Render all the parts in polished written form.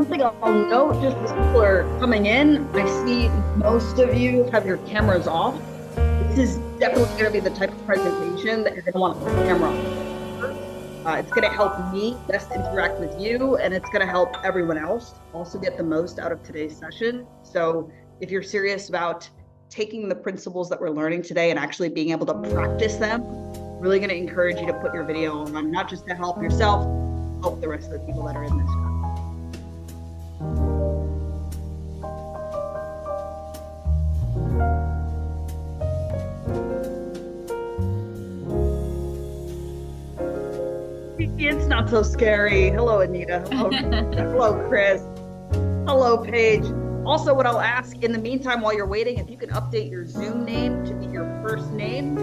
one thing I'll note, just as people are coming in, I see most of you have your cameras off. This is definitely going to be the type of presentation that you're going to want to put the camera on. It's going to help me best interact with you, and it's going to help everyone else also get the most out of today's session. So if you're serious about taking the principles that we're learning today and actually being able to practice them, really going to encourage you to put your video on, not just to help yourself, help the rest of the people that are in this class. It's not so scary. Hello, Anita. Hello, Chris. Hello, Paige. Also, what I'll ask in the meantime, while you're waiting, if you can update your Zoom name to be your first name,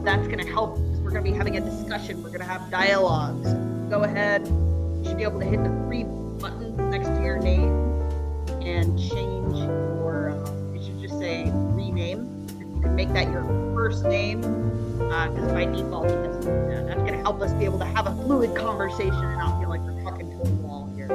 that's going to help because we're going to be having a discussion. We're going to have dialogues. Go ahead. You should be able to hit the 3 buttons next to your name and change your, it should just say rename. If you can make that your first name, because by default, that's going to help us be able to have a fluid conversation and not feel like we're talking to a wall here.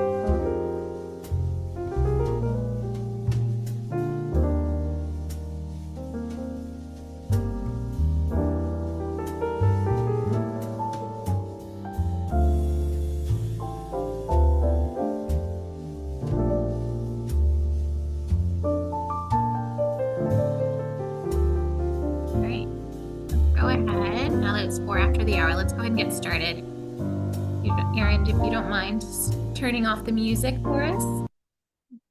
Let's go ahead and get started. Erin, if you don't mind turning off the music for us.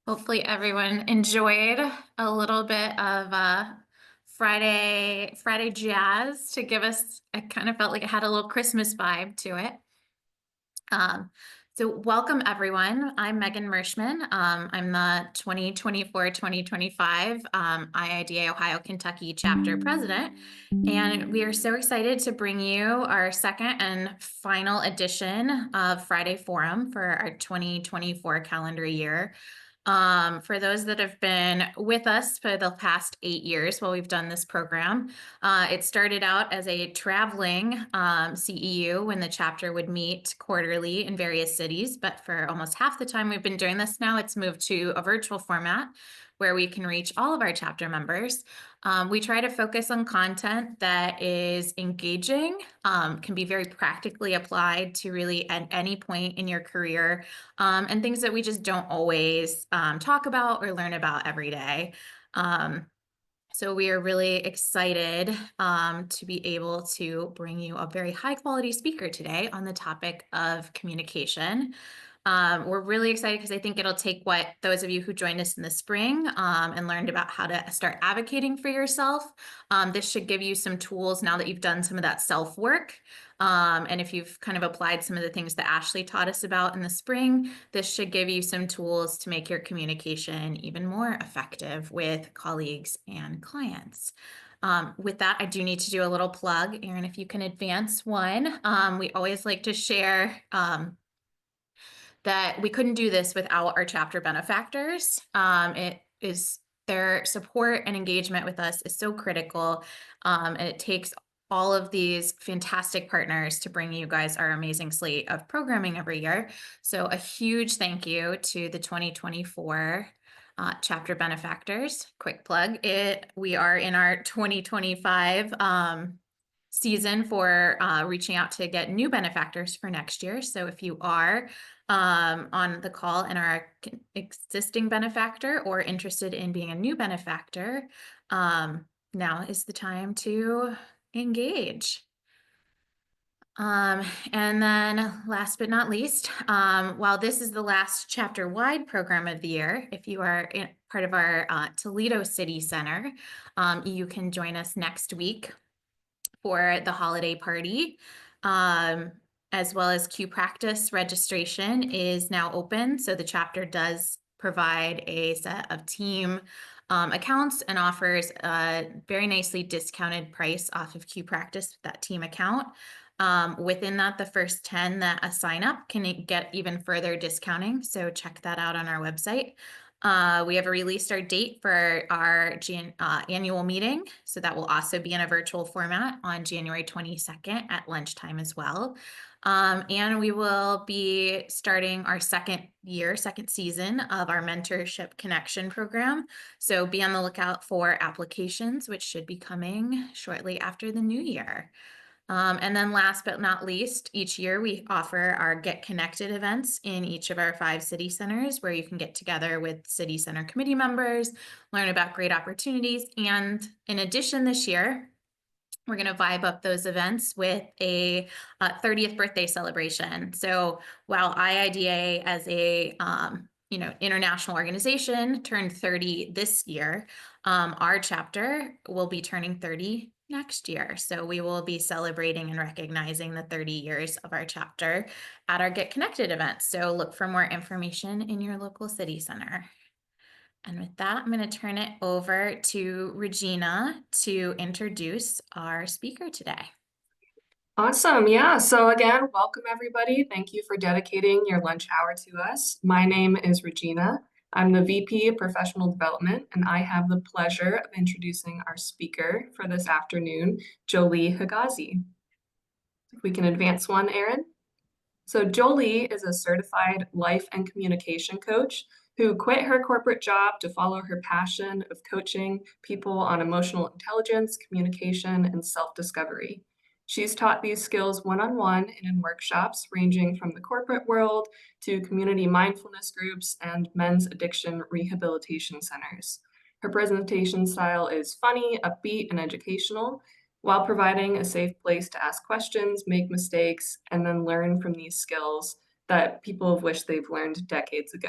Hopefully everyone enjoyed a little bit of Friday jazz to give us, I kind of felt like it had a little Christmas vibe to it. So welcome everyone. I'm Megan Mershman. I'm the 2024-2025 IIDA Ohio Kentucky chapter president. And we are so excited to bring you our second and final edition of Friday Forum for our 2024 calendar year. For those that have been with us for the past 8 years while we've done this program, it started out as a traveling CEU when the chapter would meet quarterly in various cities, but for almost half the time we've been doing this now, it's moved to a virtual format where we can reach all of our chapter members. We try to focus on content that is engaging, can be very practically applied to really at any point in your career, and things that we just don't always talk about or learn about every day. So we are really excited to be able to bring you a very high quality speaker today on the topic of communication. We're really excited because I think it'll take what those of you who joined us in the spring and learned about how to start advocating for yourself. This should give you some tools now that you've done some of that self-work. And if you've kind of applied some of the things that Ashley taught us about in the spring, this should give you some tools to make your communication even more effective with colleagues and clients. With that, I do need to do a little plug. Erin, if you can advance one, we always like to share that we couldn't do this without our chapter benefactors. Their support and engagement with us is so critical. And it takes all of these fantastic partners to bring you guys our amazing slate of programming every year. So a huge thank you to the 2024 chapter benefactors. Quick plug, we are in our 2025 season for reaching out to get new benefactors for next year. So if you are on the call and are existing benefactor or interested in being a new benefactor, now is the time to engage. And then last but not least, while this is the last chapter-wide program of the year, if you are part of our Toledo City Center, you can join us next week for the holiday party. As well as Q Practice registration is now open. So the chapter does provide a set of team accounts and offers a very nicely discounted price off of Q Practice with that team account. Within that, the first 10 that sign up can get even further discounting. So check that out on our website. We have released our date for our annual meeting. So that will also be in a virtual format on January 22nd at lunchtime as well. And we will be starting our second season of our mentorship connection program. So be on the lookout for applications, which should be coming shortly after the new year. And then last but not least, each year we offer our Get Connected events in each of our 5 city centers where you can get together with city center committee members, learn about great opportunities. And in addition, this year, we're going to vibe up those events with a 30th birthday celebration. So while IIDA as a international organization turned 30 this year, our chapter will be turning 30 next year. So we will be celebrating and recognizing the 30 years of our chapter at our Get Connected event. So look for more information in your local city center. And with that, I'm going to turn it over to Regina to introduce our speaker today. Awesome. Yeah. So again, welcome everybody. Thank you for dedicating your lunch hour to us. My name is Regina. I'm the VP of Professional Development, and I have the pleasure of introducing our speaker for this afternoon, Jolie Higazi. If we can advance one, Erin. So Jolie is a certified life and communication coach who quit her corporate job to follow her passion of coaching people on emotional intelligence, communication, and self-discovery. She's taught these skills one-on-one and in workshops ranging from the corporate world to community mindfulness groups and men's addiction rehabilitation centers. Her presentation style is funny, upbeat, and educational, while providing a safe place to ask questions, make mistakes, and then learn from these skills that people have wished they've learned decades ago.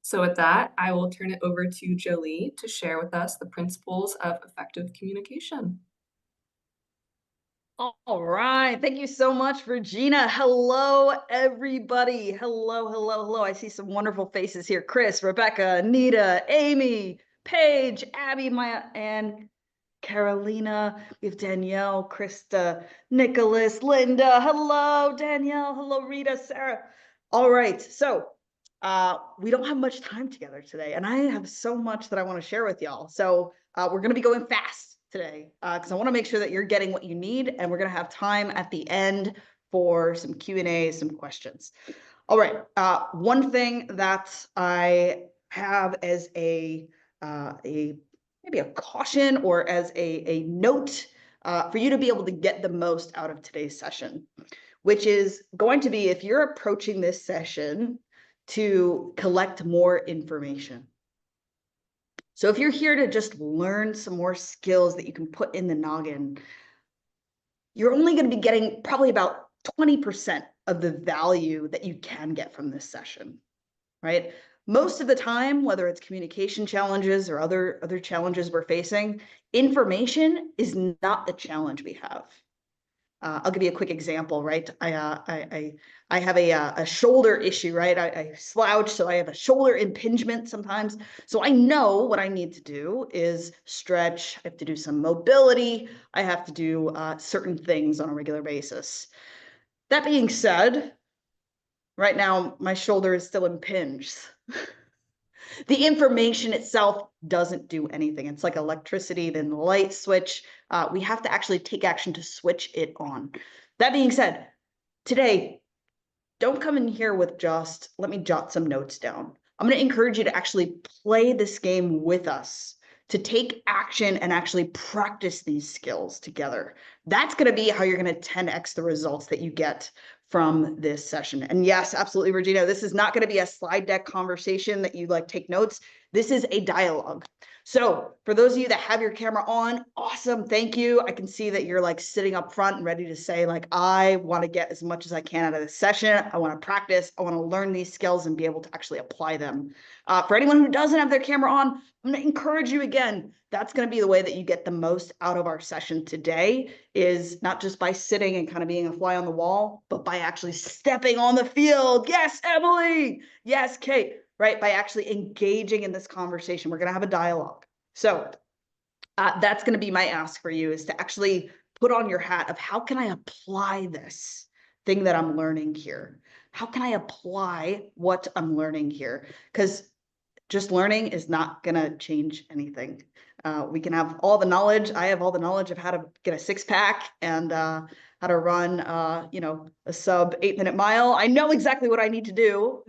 So with that, I will turn it over to Jolie to share with us the principles of effective communication. All right. Thank you so much, Regina. Hello, everybody. Hello, hello, hello. I see some wonderful faces here. Chris, Rebecca, Anita, Amy, Paige, Abby, Maya, and Carolina. We have Danielle, Krista, Nicholas, Linda. Hello, Danielle. Hello, Rita, Sarah. All right. So we don't have much time together today, and I have so much that I want to share with y'all. So we're going to be going fast today because I want to make sure that you're getting what you need, and we're going to have time at the end for some Q&A, some questions. All right. One thing that I have as maybe a caution or as a note for you to be able to get the most out of today's session, which is going to be if you're approaching this session to collect more information. So if you're here to just learn some more skills that you can put in the noggin, you're only going to be getting probably about 20% of the value that you can get from this session, right? Most of the time, whether it's communication challenges or other challenges we're facing, information is not the challenge we have. I'll give you a quick example, right? I have a shoulder issue, right? I slouch, so I have a shoulder impingement sometimes. So I know what I need to do is stretch. I have to do some mobility. I have to do certain things on a regular basis. That being said, right now my shoulder is still impinged. The information itself doesn't do anything. It's like electricity, then the light switch. We have to actually take action to switch it on. That being said, today, don't come in here with just, let me jot some notes down. I'm going to encourage you to actually play this game with us, to take action and actually practice these skills together. That's going to be how you're going to 10x the results that you get from this session. And yes, absolutely, Regina, this is not going to be a slide deck conversation that you like take notes. This is a dialogue. So for those of you that have your camera on, awesome, thank you. I can see that you're like sitting up front and ready to say like, I want to get as much as I can out of this session. I want to practice. I want to learn these skills and be able to actually apply them. For anyone who doesn't have their camera on, I'm going to encourage you again. That's going to be the way that you get the most out of our session today, is not just by sitting and kind of being a fly on the wall, but by actually stepping on the field. Yes, Emily. Yes, Kate. Right? By actually engaging in this conversation. We're going to have a dialogue. So that's going to be my ask for you, is to actually put on your hat of how can I apply this thing that I'm learning here? How can I apply what I'm learning here? Because just learning is not going to change anything. We can have all the knowledge. I have all the knowledge of how to get a six-pack and how to run, a sub 8-minute mile. I know exactly what I need to do,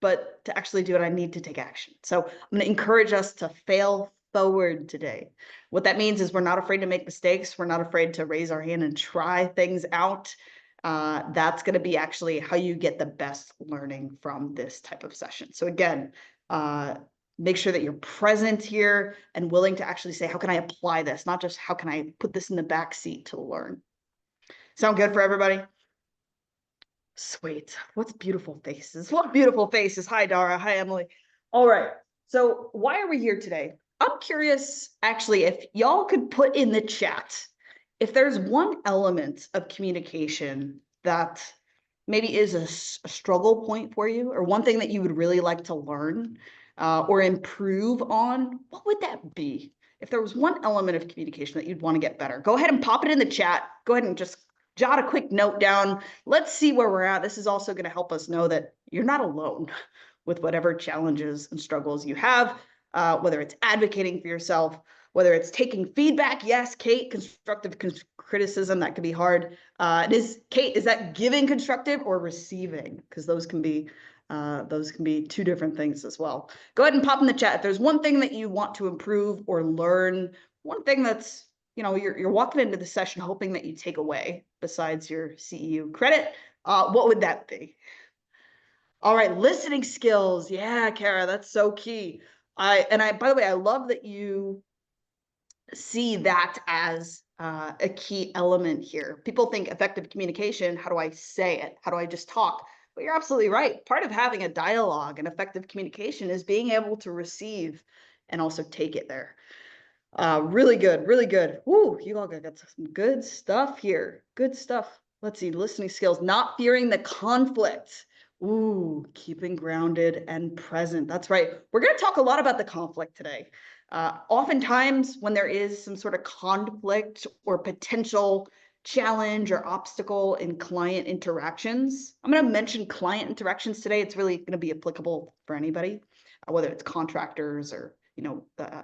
but to actually do it, I need to take action. So I'm going to encourage us to fail forward today. What that means is we're not afraid to make mistakes. We're not afraid to raise our hand and try things out. That's going to be actually how you get the best learning from this type of session. So again, make sure that you're present here and willing to actually say, how can I apply this? Not just how can I put this in the back seat to learn. Sound good for everybody? Sweet. What's beautiful faces? What beautiful faces. Hi, Dara. Hi, Emily. All right. So why are we here today? I'm curious, actually, if y'all could put in the chat, if there's one element of communication that maybe is a struggle point for you, or one thing that you would really like to learn or improve on, what would that be? If there was one element of communication that you'd want to get better, go ahead and pop it in the chat. Go ahead and just jot a quick note down. Let's see where we're at. This is also going to help us know that you're not alone with whatever challenges and struggles you have, whether it's advocating for yourself, whether it's taking feedback. Yes, Kate, constructive criticism, that can be hard. Kate, is that giving constructive or receiving? Because those can be two different things as well. Go ahead and pop in the chat. If there's one thing that you want to improve or learn, one thing that's, you're walking into the session hoping that you take away besides your CEU credit, what would that be? All right, listening skills. Yeah, Kara, that's so key. By the way, I love that you see that as a key element here. People think effective communication, how do I say it? How do I just talk? But you're absolutely right. Part of having a dialogue and effective communication is being able to receive and also take it there. Really good, really good. Woo, you all got some good stuff here. Good stuff. Let's see, listening skills, not fearing the conflict. Ooh, keeping grounded and present. That's right. We're going to talk a lot about the conflict today. Oftentimes when there is some sort of conflict or potential challenge or obstacle in client interactions, I'm going to mention client interactions today. It's really going to be applicable for anybody, whether it's contractors or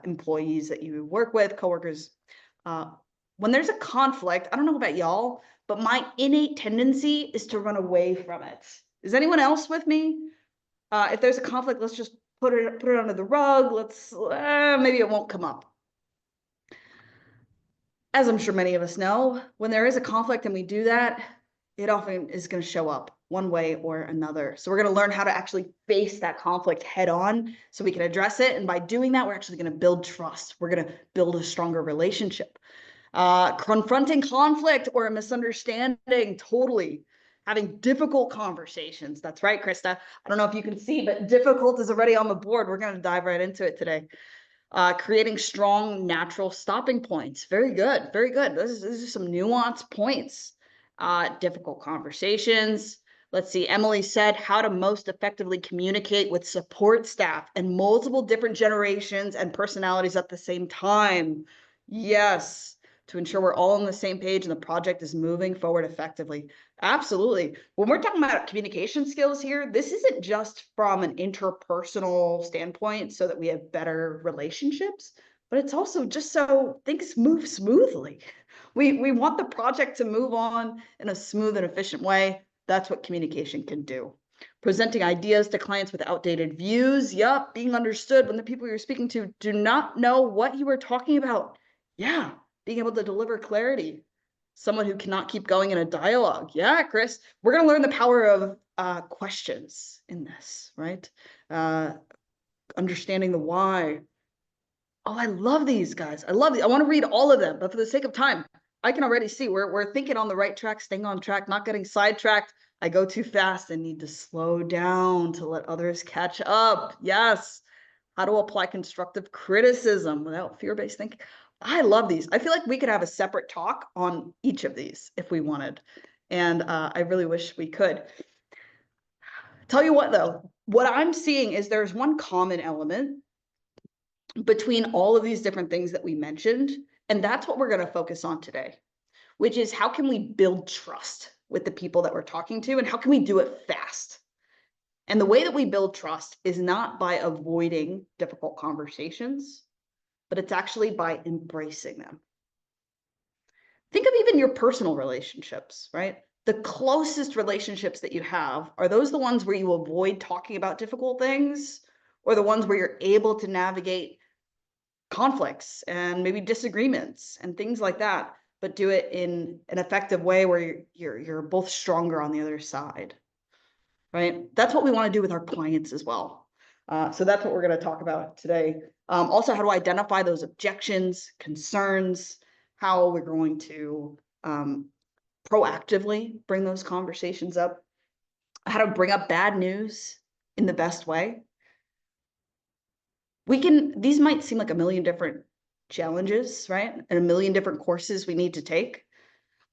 employees that you work with, coworkers. When there's a conflict, I don't know about y'all, but my innate tendency is to run away from it. Is anyone else with me? If there's a conflict, let's just put it under the rug. Let's maybe it won't come up. As I'm sure many of us know, when there is a conflict and we do that, it often is going to show up one way or another. So we're going to learn how to actually face that conflict head on so we can address it. And by doing that, we're actually going to build trust. We're going to build a stronger relationship. Confronting conflict or a misunderstanding, totally. Having difficult conversations. That's right, Krista. I don't know if you can see, but difficult is already on the board. We're going to dive right into it today. Creating strong natural stopping points. Very good. Very good. These are some nuanced points. Difficult conversations. Let's see. Emily said how to most effectively communicate with support staff and multiple different generations and personalities at the same time. Yes. To ensure we're all on the same page and the project is moving forward effectively. Absolutely. When we're talking about communication skills here, this isn't just from an interpersonal standpoint so that we have better relationships, but it's also just so things move smoothly. We want the project to move on in a smooth and efficient way. That's what communication can do. Presenting ideas to clients with outdated views. Yup, being understood when the people you're speaking to do not know what you are talking about. Yeah. Being able to deliver clarity, someone who cannot keep going in a dialogue. Yeah, Chris, we're going to learn the power of questions in this, right? Understanding the why. Oh, I love these guys. I love these. I want to read all of them, but for the sake of time, I can already see we're thinking on the right track, staying on track, not getting sidetracked. I go too fast and need to slow down to let others catch up. Yes. How to apply constructive criticism without fear-based thinking. I love these. I feel like we could have a separate talk on each of these if we wanted. And I really wish we could. Tell you what, though, what I'm seeing is there's one common element between all of these different things that we mentioned. And that's what we're going to focus on today, which is how can we build trust with the people that we're talking to and how can we do it fast? And the way that we build trust is not by avoiding difficult conversations, but it's actually by embracing them. Think of even your personal relationships, right? The closest relationships that you have, are those the ones where you avoid talking about difficult things, or the ones where you're able to navigate conflicts and maybe disagreements and things like that, but do it in an effective way where you're both stronger on the other side, right? That's what we want to do with our clients as well. So that's what we're going to talk about today. Also, how to identify those objections, concerns, how we're going to proactively bring those conversations up, how to bring up bad news in the best way. These might seem like a million different challenges, right? And a million different courses we need to take.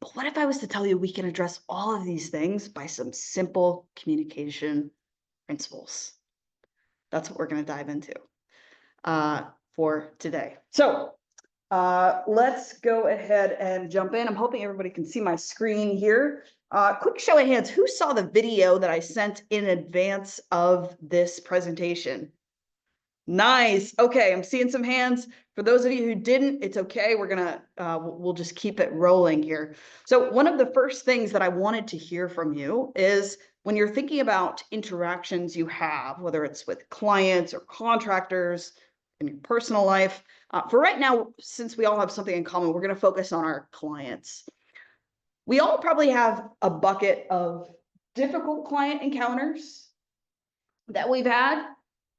But what if I was to tell you we can address all of these things by some simple communication principles? That's what we're going to dive into for today. So let's go ahead and jump in. I'm hoping everybody can see my screen here. Quick show of hands. Who saw the video that I sent in advance of this presentation? Nice. Okay, I'm seeing some hands. For those of you who didn't, it's okay. We're gonna we'll just keep it rolling here. So one of the first things that I wanted to hear from you is when you're thinking about interactions you have, whether it's with clients or contractors in your personal life. For right now, since we all have something in common, we're going to focus on our clients. We all probably have a bucket of difficult client encounters that we've had.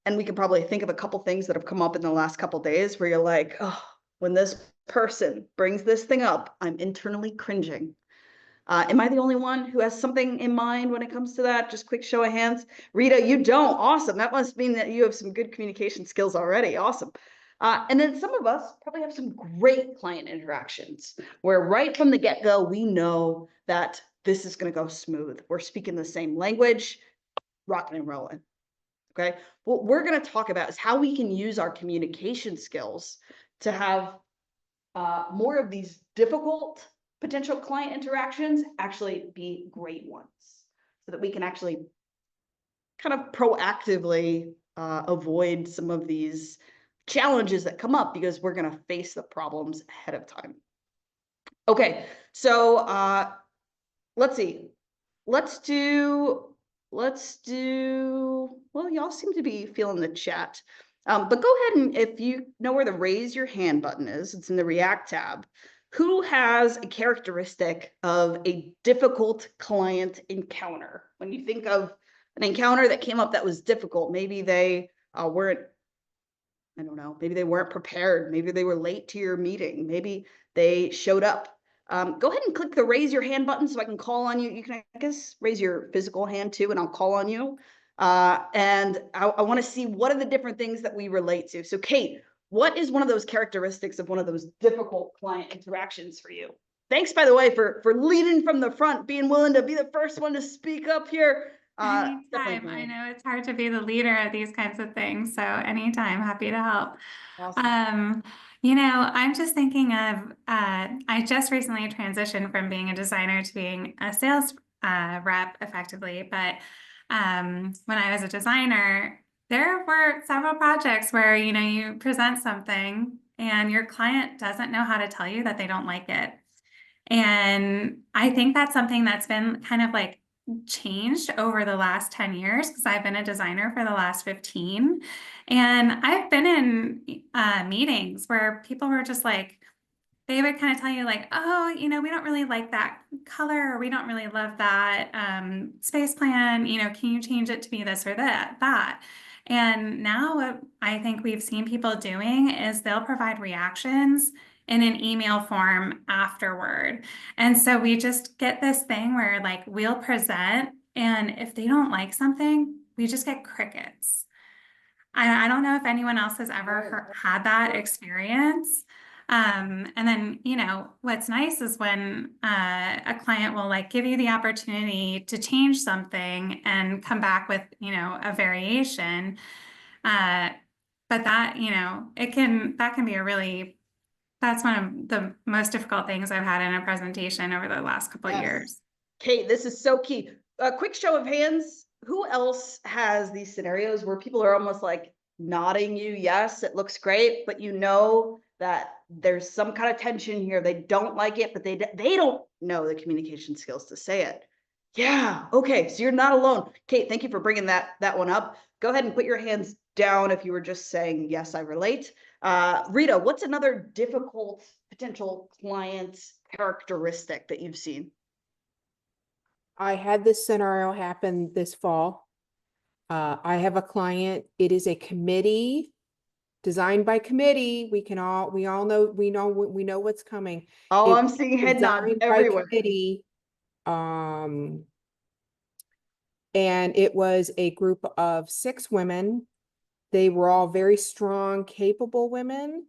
And we can probably think of a couple things that have come up in the last couple days where you're like, oh, when this person brings this thing up, I'm internally cringing. Am I the only one who has something in mind when it comes to that? Just quick show of hands. Rita, you don't. Awesome. That must mean that you have some good communication skills already. Awesome. And then some of us probably have some great client interactions where right from the get-go, we know that this is going to go smooth. We're speaking the same language, rocking and rolling. Okay. What we're going to talk about is how we can use our communication skills to have more of these difficult potential client interactions actually be great ones, so that we can actually kind of proactively avoid some of these challenges that come up because we're going to face the problems ahead of time. Okay, so let's see. Let's do, well, y'all seem to be feeling the chat. But go ahead and if you know where the raise your hand button is, it's in the React tab. Who has a characteristic of a difficult client encounter? When you think of an encounter that came up that was difficult, maybe they weren't, I don't know, maybe they weren't prepared. Maybe they were late to your meeting. Maybe they showed up. Go ahead and click the raise your hand button so I can call on you. You can, I guess, raise your physical hand too, and I'll call on you. And I want to see what are the different things that we relate to. So Kate, what is one of those characteristics of one of those difficult client interactions for you? Thanks, by the way, for leading from the front, being willing to be the first one to speak up here. Anytime. I know it's hard to be the leader at these kinds of things, so anytime, happy to help. Awesome. You know, I'm just thinking of, I just recently transitioned from being a designer to being a sales rep effectively, but when I was a designer, there were several projects where, you know, you present something and your client doesn't know how to tell you that they don't like it. And I think that's something that's been kind of like changed over the last 10 years because I've been a designer for the last 15. And I've been in meetings where people were just like, they would kind of tell you like, oh, you know, we don't really like that color, or we don't really love that space plan, you know, can you change it to be this or that? And now what I think we've seen people doing is they'll provide reactions in an email form afterward. And so we just get this thing where like we'll present, and if they don't like something, we just get crickets. I don't know if anyone else has ever had that experience. And then, you know, what's nice is when a client will like give you the opportunity to change something and come back with, you know, a variation. But that, you know, that can be a really, that's one of the most difficult things I've had in a presentation over the last couple of years. Kate, this is so key. A quick show of hands. who else has these scenarios where people are almost like nodding you, yes, it looks great, but you know that there's some kind of tension here. They don't like it, but they don't know the communication skills to say it. Yeah. Okay. So you're not alone. Kate, thank you for bringing that one up. Go ahead and put your hands down if you were just saying, yes, I relate. Rita, what's another difficult potential client characteristic that you've seen? I had this scenario happen this fall. I have a client, it is a committee, designed by committee. We all know, we know what's coming. Oh, It I'm was seeing head nods designed by everywhere. committee, and it was a group of 6 women. They were all very strong, capable women.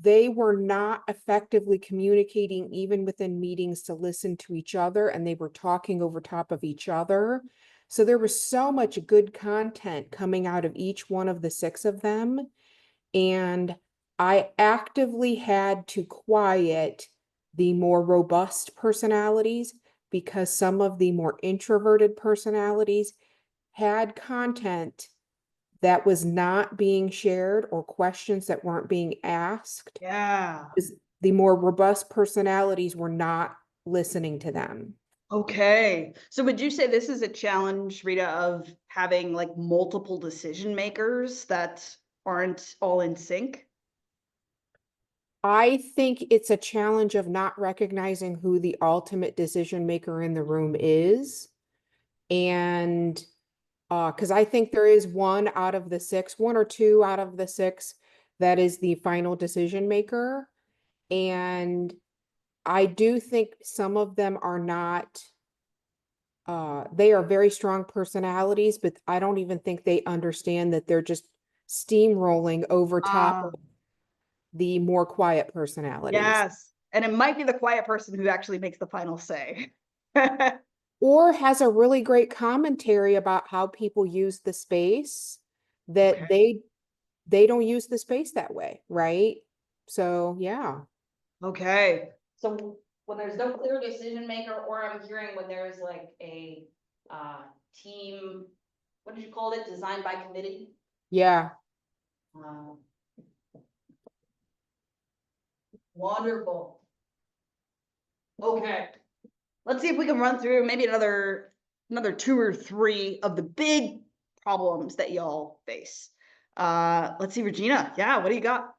They were not effectively communicating even within meetings to listen to each other, and they were talking over top of each other. So there was so much good content coming out of each one of the 6 of them. And I actively had to quiet the more robust personalities because some of the more introverted personalities had content that was not being shared or questions that weren't being asked. Yeah. The more robust personalities were not listening to them. Okay. So would you say this is a challenge, Rita, of having like multiple decision makers that aren't all in sync? I think it's a challenge of not recognizing who the ultimate decision maker in the room is. And because I think there is one out of the 6, 1 or 2 out of the 6 that is the final decision maker. And I do think some of them are not, they are very strong personalities, but I don't even think they understand that they're just steamrolling over top of the more quiet personalities. Yes. And it might be the quiet person who actually makes the final say. Or has a really great commentary about how people use the space that Okay. they don't use the space that way, right? So yeah. Okay. So when there's no clear decision maker, or I'm hearing when there's like a team, what did you call it? Designed by committee? Yeah. Wonderful. Okay. Let's see if we can run through maybe another 2 or 3 of the big problems that y'all face. Let's see, Regina. Yeah, what do you got?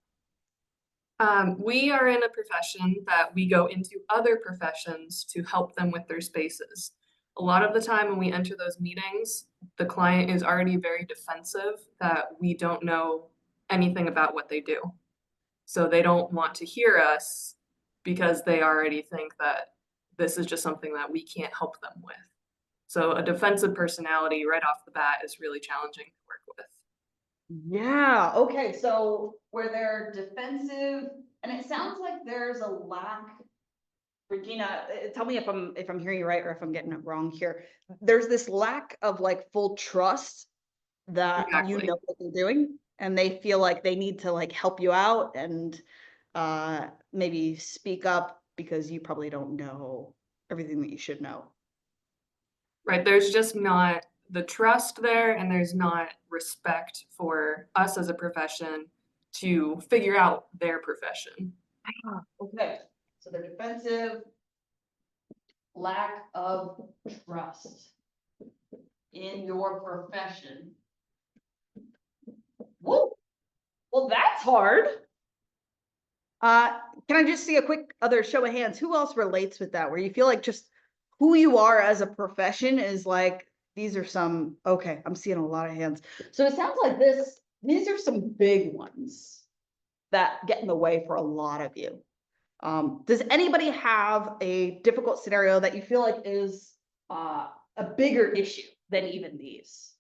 We are in a profession that we go into other professions to help them with their spaces. A lot of the time when we enter those meetings, the client is already very defensive that we don't know anything about what they do. So they don't want to hear us because they already think that this is just something that we can't help them with. So a defensive personality right off the bat is really challenging to work with. Yeah, okay, so where they're defensive, and it sounds like there's a lack, Regina, tell me if I'm hearing you right or if I'm getting it wrong here. There's this lack of like full trust that you Exactly. know what they're doing, and they feel like they need to like help you out and maybe speak up because you probably don't know everything that you should know. Right, there's just not the trust there, and there's not respect for us as a profession to figure out their profession. Okay, so they're defensive, lack of trust in your profession. Woo! Well, that's hard. Can I just see a quick other show of hands? Who else relates with that? Where you feel like just who you are as a profession is like, these are some, okay, I'm seeing a lot of hands. So it sounds like these are some big ones that get in the way for a lot of you. Does anybody have a difficult scenario that you feel like is a bigger issue than even these?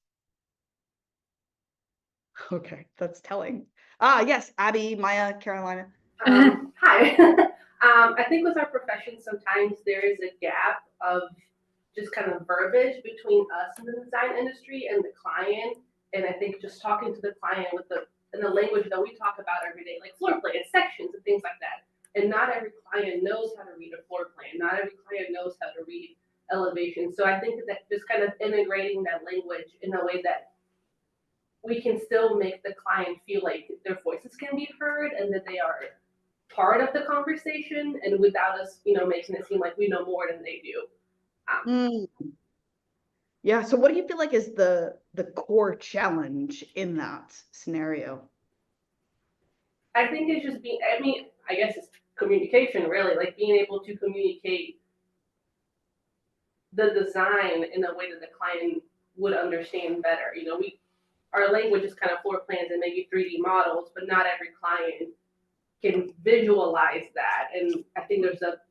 Okay, that's telling. Yes, Abby, Maya, Carolina. Hi. I think with our profession, sometimes there is a gap of just kind of verbiage between us in the design industry and the client. And I think just talking to the client in the language that we talk about every day, like floor plan, sections, and things like that. And not every client knows how to read a floor plan. Not every client knows how to read elevation. So I think that just kind of integrating that language in a way that we can still make the client feel like their voices can be heard and that they are part of the conversation, and without us, making it seem like we know more than they do. Mm. Yeah, so what do you feel like is the core challenge in that scenario? I think it's just I guess it's communication, really, like being able to communicate the design in a way that the client would understand better. Our language is kind of floor plans and maybe 3D models, but not every client can visualize that. And I think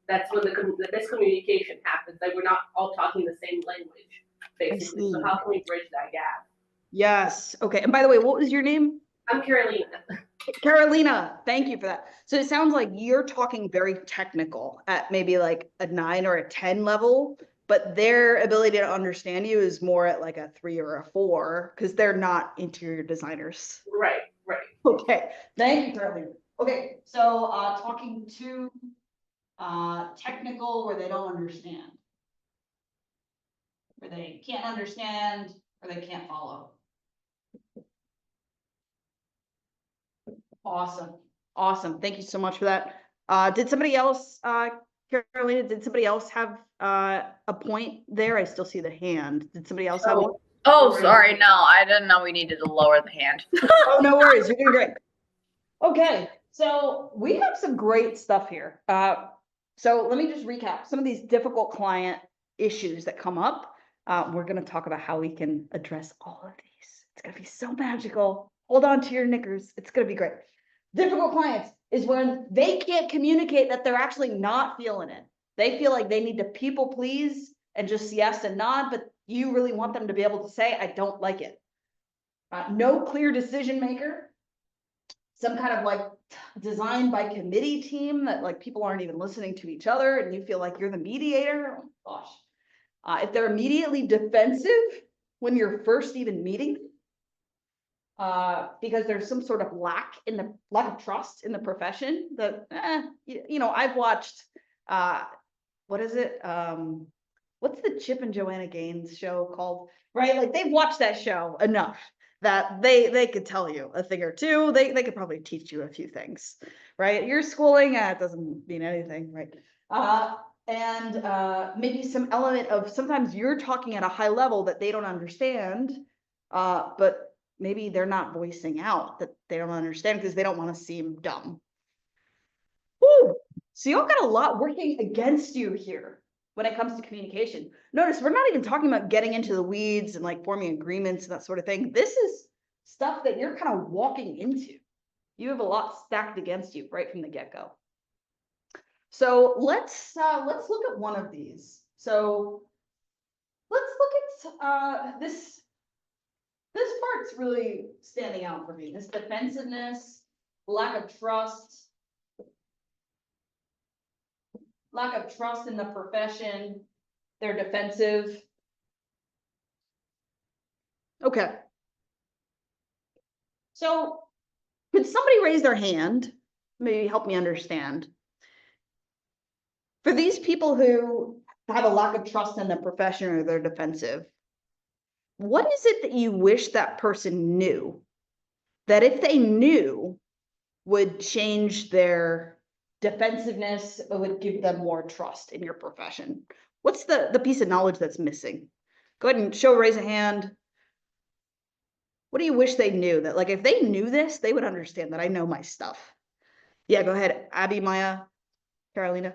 that's when the miscommunication happens. Like, we're not all talking the same language, basically. So see. how can we bridge that gap? Yes. Okay. And by the way, what was your name? I'm Carolina. Carolina. Thank you for that. So it sounds like you're talking very technical at maybe like a 9 or a 10 level, but their ability to understand you is more at like a 3 or a 4 because they're not interior designers. Right. Okay. Thank you, Carolina. Okay. So talking to technical where they don't understand. Where they can't understand or they can't follow. Awesome. Awesome. Thank you so much for that. Did somebody else, Carolina, did somebody else have a point there? I still see the hand. Did somebody else have one? Oh, sorry. No, I didn't know we needed to lower the hand. Oh, no worries. You're doing great. Okay. So we have some great stuff here. So let me just recap some of these difficult client issues that come up. We're going to talk about how we can address all of these. It's going to be so magical. Hold on to your knickers. It's going to be great. Difficult clients is when they can't communicate that they're actually not feeling it. They feel like they need to people please and just yes and nod, but you really want them to be able to say, I don't like it. No clear decision maker. Some kind of like design by committee team that like people aren't even listening to each other and you feel like you're the mediator. Oh gosh. If they're immediately defensive when you're first even meeting, because there's some sort of lack of trust in the profession that, I've watched, what is it? What's the Chip and Joanna Gaines show called? Right? Like they've watched that show enough that they could tell you a thing or two. They could probably teach you a few things, right? Your schooling, it doesn't mean anything, right? And maybe some element of sometimes you're talking at a high level that they don't understand, but maybe they're not voicing out that they don't understand because they don't want to seem dumb. Woo! So y'all got a lot working against you here when it comes to communication. Notice we're not even talking about getting into the weeds and like forming agreements and that sort of thing. This is stuff that you're kind of walking into. You have a lot stacked against you right from the get-go. So let's look at one of these. So let's look at this. This part's really standing out for me. This defensiveness, lack of trust in the profession. They're defensive. Okay. So could somebody raise their hand? Maybe help me understand. For these people who have a lack of trust in the profession or they're defensive, what is it that you wish that person knew that if they knew would change their defensiveness or would give them more trust in your profession? What's the piece of knowledge that's missing? Go ahead and raise a hand. What do you wish they knew that like if they knew this, they would understand that I know my stuff? Yeah, go ahead. Abby, Maya, Carolina.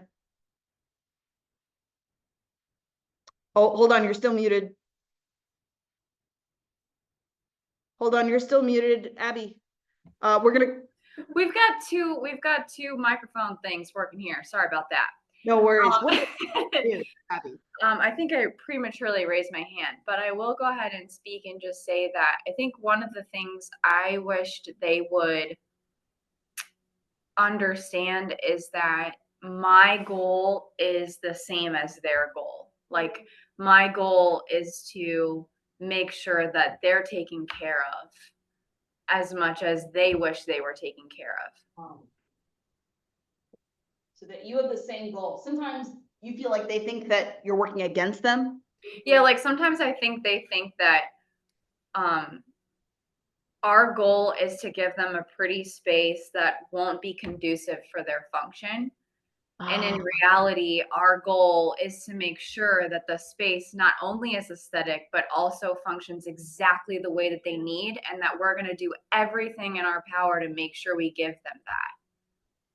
Oh, hold on, you're still muted. Hold on, you're still muted, Abby. We've got two microphone things working here. Sorry about that. No worries. Abby. I think I prematurely raised my hand, but I will go ahead and speak and just say that I think one of the things I wished they would understand is that my goal is the same as their goal. Like my goal is to make sure that they're taken care of as much as they wish they were taken care of. So that you have the same goal. Sometimes you feel like they think that you're working against them? Yeah, like sometimes I think they think that our goal is to give them a pretty space that won't be conducive for their function. And in reality, our goal is to make sure that the space not only is aesthetic, but also functions exactly the way that they need, and that we're going to do everything in our power to make sure we give them that.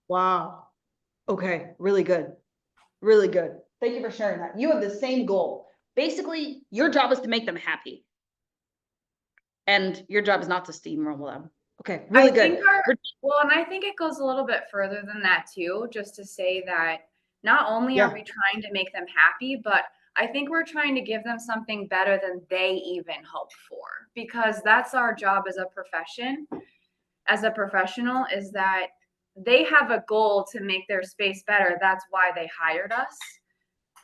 Wow. Okay, really good. Really good. Thank you for sharing that. You have the same goal. Basically, your job is to make them happy. And your job is not to steamroll them. Okay, really I good. think well, and I think it goes a little bit further than that too, just to say that not only Yeah. are we trying to make them happy, but I think we're trying to give them something better than they even hoped for, because that's our job as a profession, as a professional, is that they have a goal to make their space better. That's why they hired us.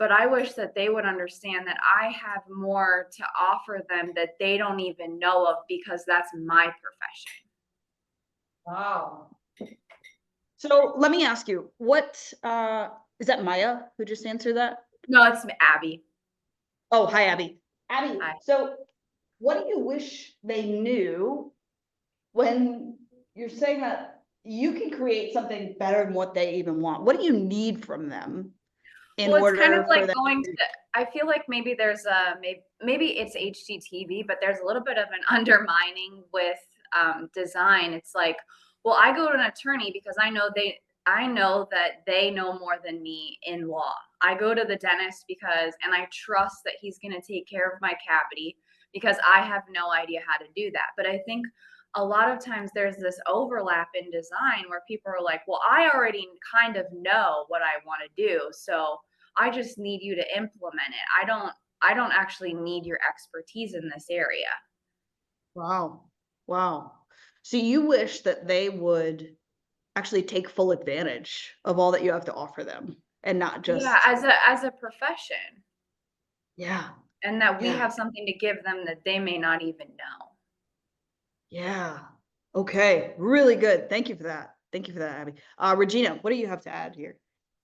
But I wish that they would understand that I have more to offer them that they don't even know of, because that's my profession. Wow. So let me ask you, what is that Maya who just answered that? No, it's Abby. Oh, hi, Abby. Abby, Hi. so what do you wish they knew when you're saying that you can create something better than what they even want? What do you need from them in Well, it's kind order of for like them? going to, I feel like maybe there's a, maybe it's HGTV, but there's a little bit of an undermining with design. It's like, well, I go to an attorney because I know that they know more than me in law. I go to the dentist because, and I trust that he's going to take care of my cavity because I have no idea how to do that. But I think a lot of times there's this overlap in design where people are like, well, I already kind of know what I want to do, so I just need you to implement it. I don't actually need your expertise in this area. Wow. Wow. So you wish that they would actually take full advantage of all that you have to offer them and not just, Yeah, as a profession, yeah, and that we Yeah. have something to give them that they may not even know. yeah. Okay, really good. Thank you for that. Thank you for that, Abby. Regina, what do you have to add here?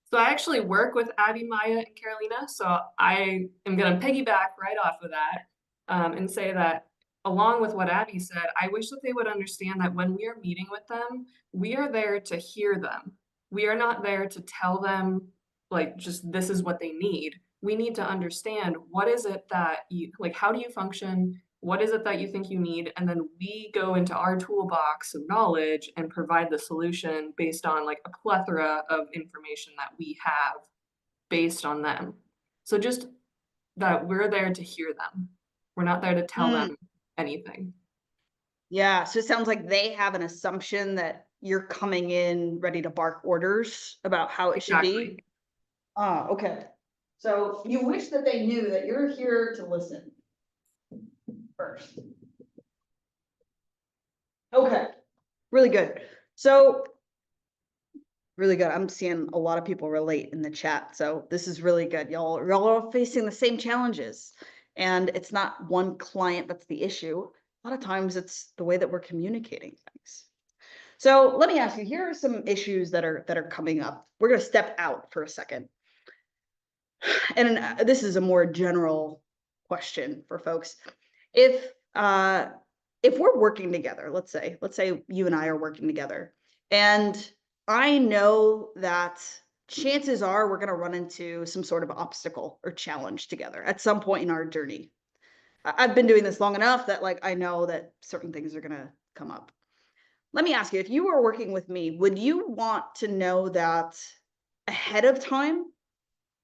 So I actually work with Abby, Maya, and Carolina, so I am going to piggyback right off of that and say that along with what Abby said, I wish that they would understand that when we are meeting with them, we are there to hear them. We are not there to tell them, like, just this is what they need. We need to understand what is it that you, like, how do you function? What is it that you think you need? And then we go into our toolbox of knowledge and provide the solution based on like a plethora of information that we have based on them. So just that we're there to hear them. We're not there to tell them anything. Yeah, so it sounds like they have an assumption that you're coming in ready to bark orders about how it should Exactly. be. Okay. So you wish that they knew that you're here to listen first. Okay, really good. So really good. I'm seeing a lot of people relate in the chat. So this is really good. Y'all are facing the same challenges. And it's not one client that's the issue. A lot of times it's the way that we're communicating things. So let me ask you, here are some issues that are coming up. We're going to step out for a second. And this is a more general question for folks. If we're working together, let's say you and I are working together, and I know that chances are we're going to run into some sort of obstacle or challenge together at some point in our journey. I've been doing this long enough that like I know that certain things are going to come up. Let me ask you, if you were working with me, would you want to know that ahead of time?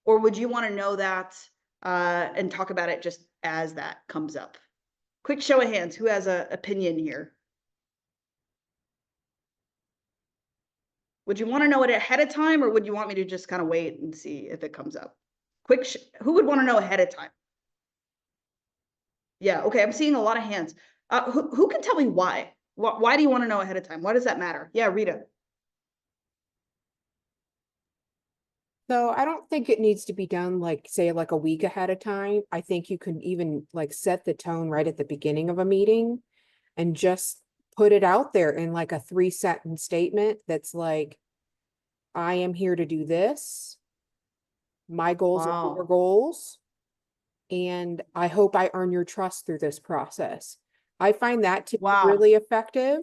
Or would you want to know that and talk about it just as that comes up? Quick show of hands, who has an opinion here? Would you want to know it ahead of time, or would you want me to just kind of wait and see if it comes up? Who would want to know ahead of time? Yeah, okay, I'm seeing a lot of hands. Who can tell me why? Why do you want to know ahead of time? Why does that matter? Yeah, Rita. So I don't think it needs to be done like, say, like a week ahead of time. I think you can even like set the tone right at the beginning of a meeting and just put it out there in like a 3-sentence statement that's like, I am here to do this. My goals are your Wow. goals. And I hope I earn your trust through this process. I find that to be Wow. really effective.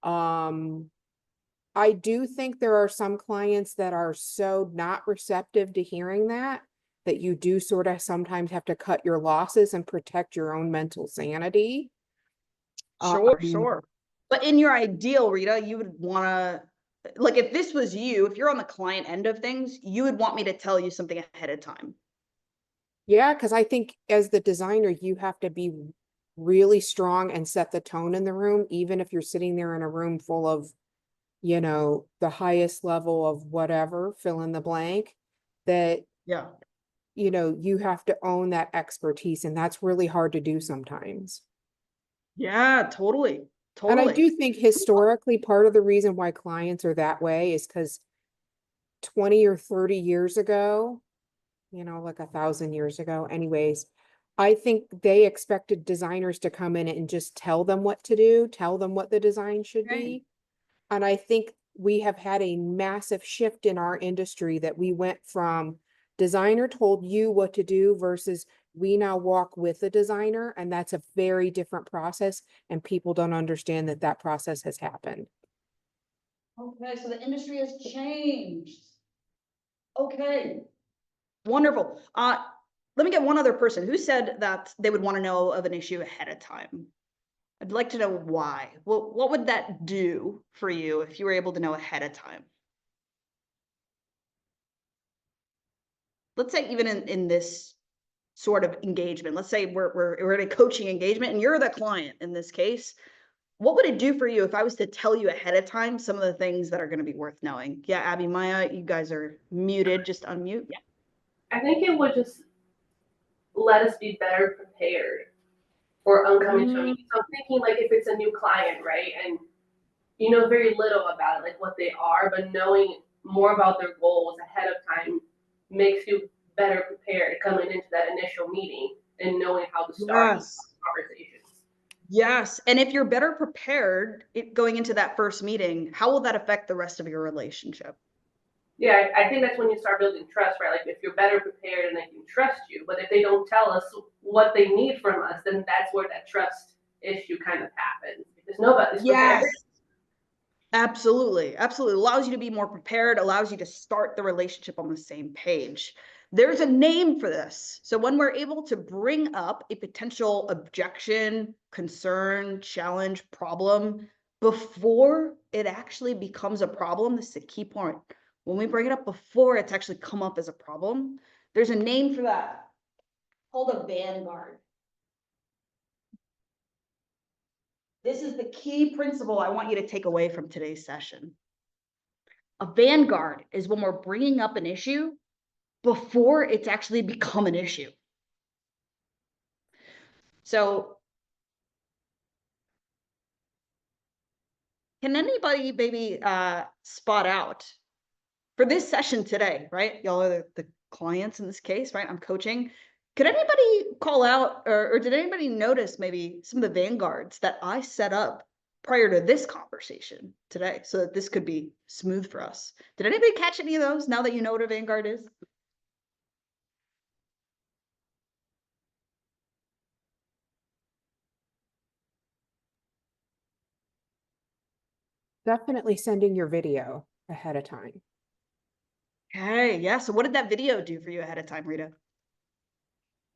I do think there are some clients that are so not receptive to hearing that you do sort of sometimes have to cut your losses and protect your own mental sanity. Sure, Um, sure. But in your ideal, Rita, you would want to, like, if this was you, if you're on the client end of things, you would want me to tell you something ahead of time. Yeah, because I think as the designer, you have to be really strong and set the tone in the room, even if you're sitting there in a room full of, you know, the highest level of whatever, fill in the blank, that, Yeah. you know, you have to own that expertise, and that's really hard to do sometimes. Yeah, totally. And I Totally. do think historically, part of the reason why clients are that way is because 20 or 30 years ago, you know, like 1,000 years ago, anyways, I think they expected designers to come in and just tell them what to do, tell them what the design should Right. be. And I think we have had a massive shift in our industry that we went from designer told you what to do versus we now walk with the designer, and that's a very different process, and people don't understand that that process has happened. Okay, so the industry has changed. Okay. Wonderful. Let me get one other person who said that they would want to know of an issue ahead of time. I'd like to know why. Well, what would that do for you if you were able to know ahead of time? Let's say even in this sort of engagement, let's say we're in a coaching engagement and you're the client in this case. What would it do for you if I was to tell you ahead of time some of the things that are going to be worth knowing? Yeah, Abby, Maya, you guys are muted. Just unmute. Yeah. I think it would just let us be better prepared for oncoming show meetings. So I'm thinking like if it's a new client, right, and you know very little about it, like what they are, but knowing more about their goals ahead of time makes you better prepared coming into that initial meeting and knowing how to start Yes. conversations. Yes. And if you're better prepared going into that first meeting, how will that affect the rest of your relationship? Yeah, I think that's when you start building trust, right? Like if you're better prepared and they can trust you, but if they don't tell us what they need from us, then that's where that trust issue kind of happens because nobody's prepared. Yes. Absolutely. Absolutely. Allows you to be more prepared, allows you to start the relationship on the same page. There's a name for this. So when we're able to bring up a potential objection, concern, challenge, problem before it actually becomes a problem, this is a key point. When we bring it up before it's actually come up as a problem, there's a name for that called a vanguard. This is the key principle I want you to take away from today's session. A vanguard is when we're bringing up an issue before it's actually become an issue. So can anybody maybe spot out for this session today, right? Y'all are the clients in this case, right? I'm coaching. Could anybody call out or did anybody notice maybe some of the vanguards that I set up prior to this conversation today so that this could be smooth for us? Did anybody catch any of those now that you know what a vanguard is? Definitely sending your video ahead of time. Okay, yeah. So what did that video do for you ahead of time, Rita?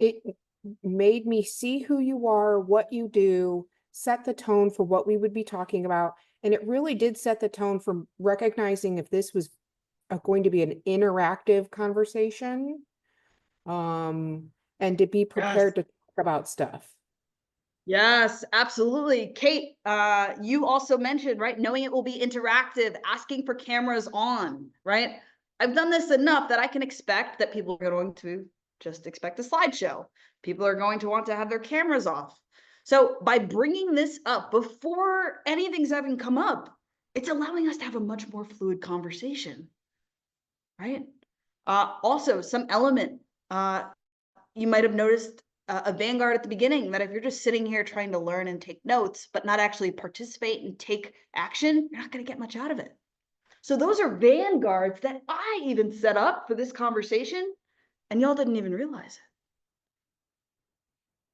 It made me see who you are, what you do, set the tone for what we would be talking about. And it really did set the tone for recognizing if this was going to be an interactive conversation, and to be prepared to talk about stuff. Yes, absolutely. Kate, you also mentioned, right, knowing it will be interactive, asking for cameras on, right? I've done this enough that I can expect that people are going to just expect a slideshow. People are going to want to have their cameras off. So by bringing this up before anything's even come up, it's allowing us to have a much more fluid conversation, right? Also, some element, you might have noticed a vanguard at the beginning that if you're just sitting here trying to learn and take notes, but not actually participate and take action, you're not going to get much out of it. So those are vanguards that I even set up for this conversation, and y'all didn't even realize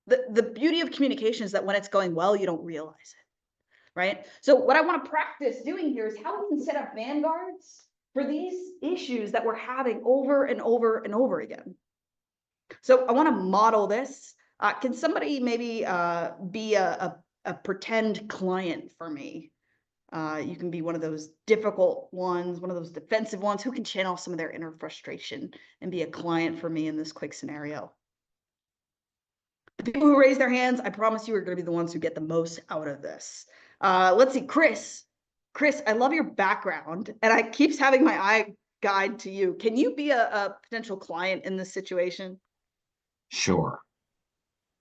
it. The beauty of communication is that when it's going well, you don't realize it, right? So what I want to practice doing here is how we can set up vanguards for these issues that we're having over and over and over again. So I want to model this. Can somebody maybe be a pretend client for me? You can be one of those difficult ones, one of those defensive ones who can channel some of their inner frustration and be a client for me in this quick scenario. The people who raise their hands, I promise you are going to be the ones who get the most out of this. Let's see, Chris. Chris, I love your background, and I keeps having my eye guide to you. Can you be a potential client in this situation? Sure.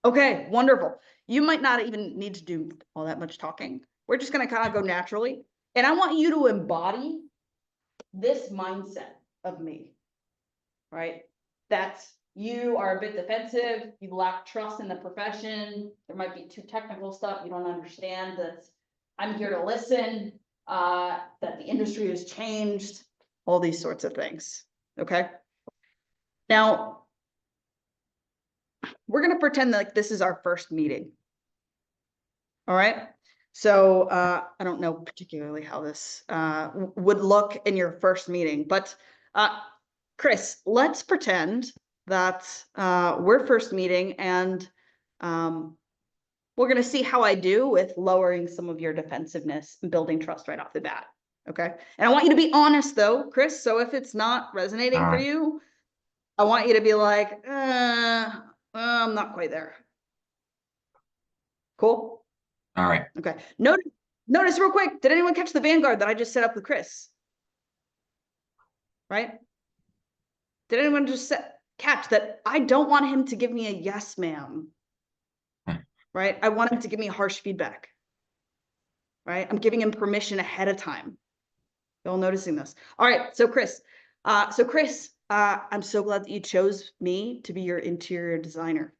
Okay, wonderful. You might not even need to do all that much talking. We're just going to kind of go naturally. And I want you to embody this mindset of me, right? That's you are a bit defensive. You lack trust in the profession. There might be too technical stuff you don't understand. That I'm here to listen, that the industry has changed, all these sorts of things. Okay. Now, we're going to pretend like this is our first meeting. All right. So I don't know particularly how this would look in your first meeting, but Chris, let's pretend that we're first meeting, and we're going to see how I do with lowering some of your defensiveness and building trust right off the bat. Okay. And I want you to be honest though, Chris. So if it's not resonating for you, I want you to be like, I'm not quite there. Cool. All right. Okay. Notice real quick. Did anyone catch the vanguard that I just set up with Chris? Right? Did anyone just catch that? I don't want him to give me a yes, ma'am. Right? I want him to give me harsh feedback. Right? I'm giving him permission ahead of time. Y'all noticing this? All right. So Chris, I'm so glad that you chose me to be your interior designer.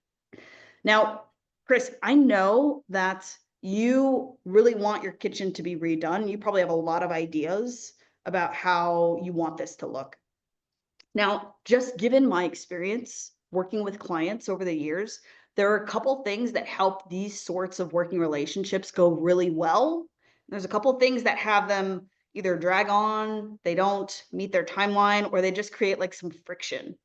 Now, Chris, I know that you really want your kitchen to be redone. You probably have a lot of ideas about how you want this to look. Now, just given my experience working with clients over the years, there are a couple things that help these sorts of working relationships go really well. There's a couple things that have them either drag on, they don't meet their timeline, or they just create like some friction.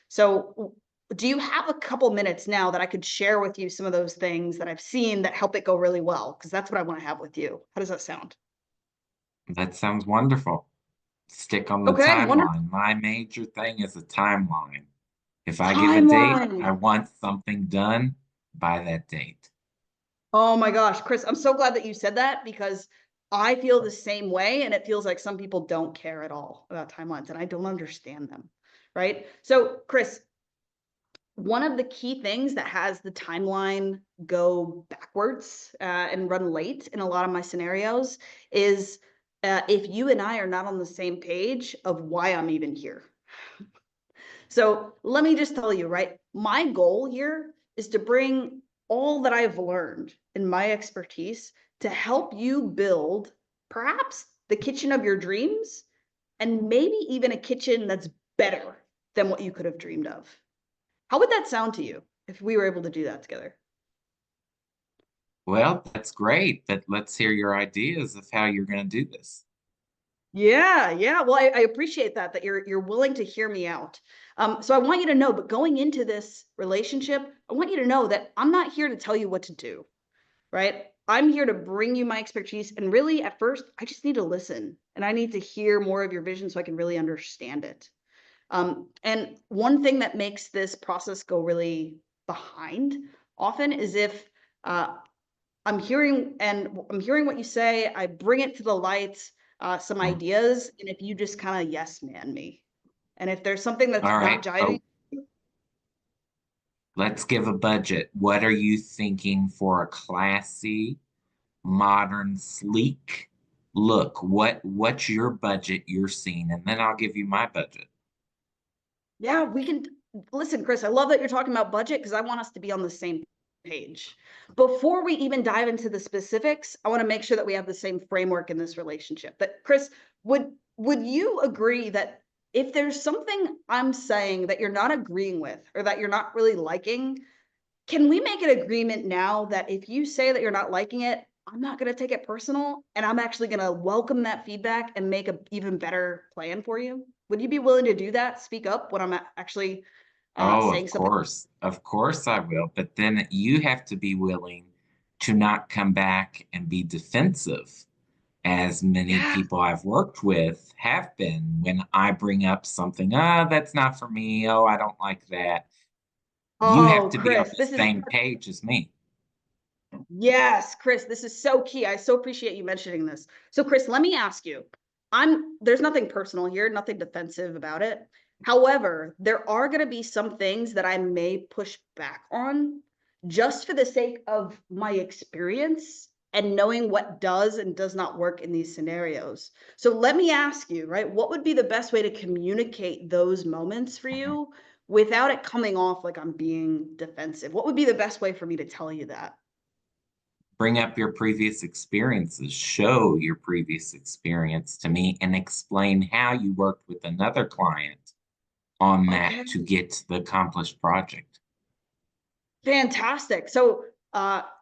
So do you have a couple minutes now that I could share with you some of those things that I've seen that help it go really well? Because that's what I want to have with you. How does that sound? That sounds wonderful. Stick on the Okay, timeline. My major thing is a timeline. If I give a date, I want something done by that date. Oh my gosh, Chris, I'm so glad that you said that, because I feel the same way, and it feels like some people don't care at all about timelines, and I don't understand them, right? So, Chris, one of the key things that has the timeline go backwards and run late in a lot of my scenarios is if you and I are not on the same page of why I'm even here. So let me just tell you, right? My goal here is to bring all that I've learned in my expertise to help you build perhaps the kitchen of your dreams, and maybe even a kitchen that's better than what you could have dreamed of. How would that sound to you if we were able to do that together? Well, that's great, but let's hear your ideas of how you're going to do this. Yeah. Well, I appreciate that you're willing to hear me out. So I want you to know, but going into this relationship, I want you to know that I'm not here to tell you what to do, right? I'm here to bring you my expertise. And really, at first, I just need to listen, and I need to hear more of your vision so I can really understand it. And one thing that makes this process go really behind often is if I'm hearing what you say, I bring it to the light, some ideas, and if you just kind of yes man me, and if there's something that's All not right. jiving. Let's give a budget. What are you thinking for a classy, modern, sleek look? What's your budget you're seeing? And then I'll give you my budget. Yeah, we can listen, Chris. I love that you're talking about budget, because I want us to be on the same page. Before we even dive into the specifics, I want to make sure that we have the same framework in this relationship. But Chris, would would you agree that if there's something I'm saying that you're not agreeing with or that you're not really liking, can we make an agreement now that if you say that you're not liking it, I'm not going to take it personal and I'm actually going to welcome that feedback and make a even better plan for you? Would you be willing to do that? Speak up when I'm actually Oh, saying something? of course I will. But then you have to be willing to not come back and be defensive, as many Yeah. people I've worked with have been when I bring up something, that's not for me. Oh, I don't like that. You have Oh, to be on Chris, the this is same page as me. yes, Chris, this is so key. I so appreciate you mentioning this. So, Chris, let me ask you. There's nothing personal here, nothing defensive about it. However, there are going to be some things that I may push back on just for the sake of my experience and knowing what does and does not work in these scenarios. So, let me ask you, right? What would be the best way to communicate those moments for you without it coming off like I'm being defensive? What would be the best way for me to tell you that? Bring up your previous experiences, show your previous experience to me, and explain how you worked with another client on Okay. that to get to the accomplished project. Fantastic. So,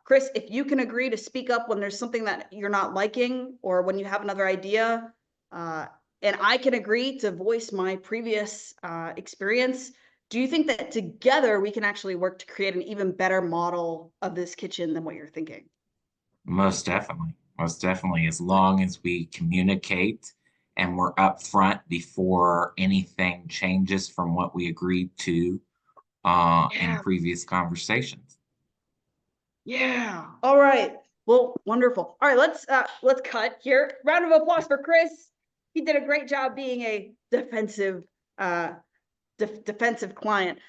Chris, if you can agree to speak up when there's something that you're not liking or when you have another idea, and I can agree to voice my previous experience, do you think that together we can actually work to create an even better model of this kitchen than what you're thinking? Most definitely. Most definitely. As long as we communicate and we're upfront before anything changes from what we agreed to in Yeah. previous conversations. Yeah. All right. Well, wonderful. All right, let's cut here. Round of applause for Chris. He did a great job being a defensive uh defensive client.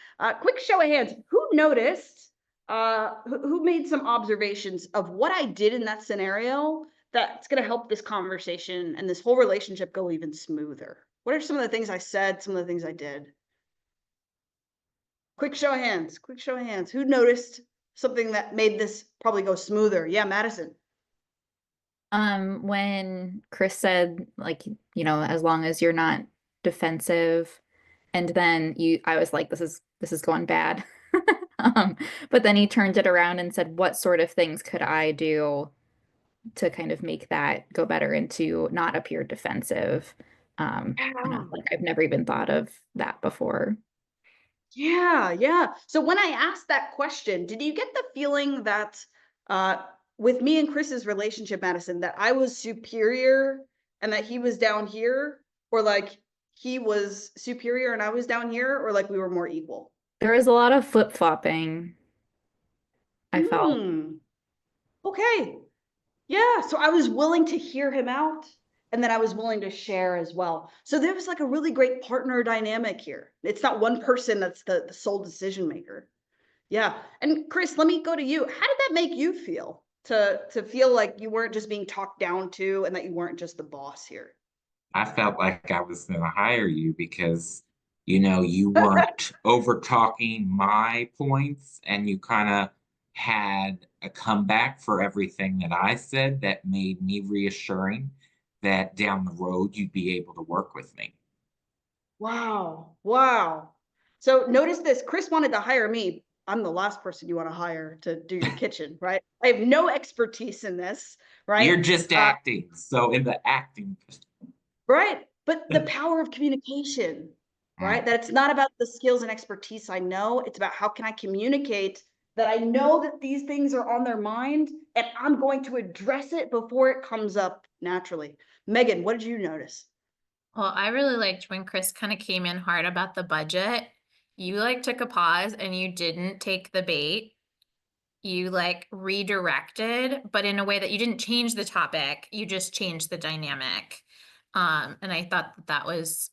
Quick show of hands. Who noticed? Who made some observations of what I did in that scenario that's going to help this conversation and this whole relationship go even smoother? What are some of the things I said? Some of the things I did? Quick show of hands. Quick show of hands. Who noticed something that made this probably go smoother? Yeah, Madison. When Chris said, like, as long as you're not defensive, and then I was like, this is going bad. But then he turned it around and said, what sort of things could I do to kind of make that go better and to not appear defensive? And I was like, I've never even thought of that before. Yeah, yeah. So when I asked that question, did you get the feeling that uh with me and Chris's relationship, Madison, that I was superior and that he was down here, or like he was superior and I was down here, or like we were more equal? There was a lot of flip-flopping, I felt. Hmm. Okay. Yeah, so I was willing to hear him out and then I was willing to share as well. So there was like a really great partner dynamic here. It's not one person that's the sole decision maker. Yeah. And Chris, let me go to you. How did that make you feel to feel like you weren't just being talked down to and that you weren't just the boss here? I felt like I was going to hire you because, you weren't over talking my points and you kind of had a comeback for everything that I said that made me reassuring that down the road you'd be able to work with me. Wow. Wow. So notice this, Chris wanted to hire me. I'm the last person you want to hire to do your kitchen, right? I have no expertise in this, right? You're just acting. So in the acting. Right. But the power of communication, right? That it's not about the skills and expertise I know. It's about how can I communicate that I know that these things are on their mind and I'm going to address it before it comes up naturally. Megan, what did you notice? Well, I really liked when Chris kind of came in hard about the budget. You like took a pause and you didn't take the bait. You like redirected, but in a way that you didn't change the topic, you just changed the dynamic. And I thought that was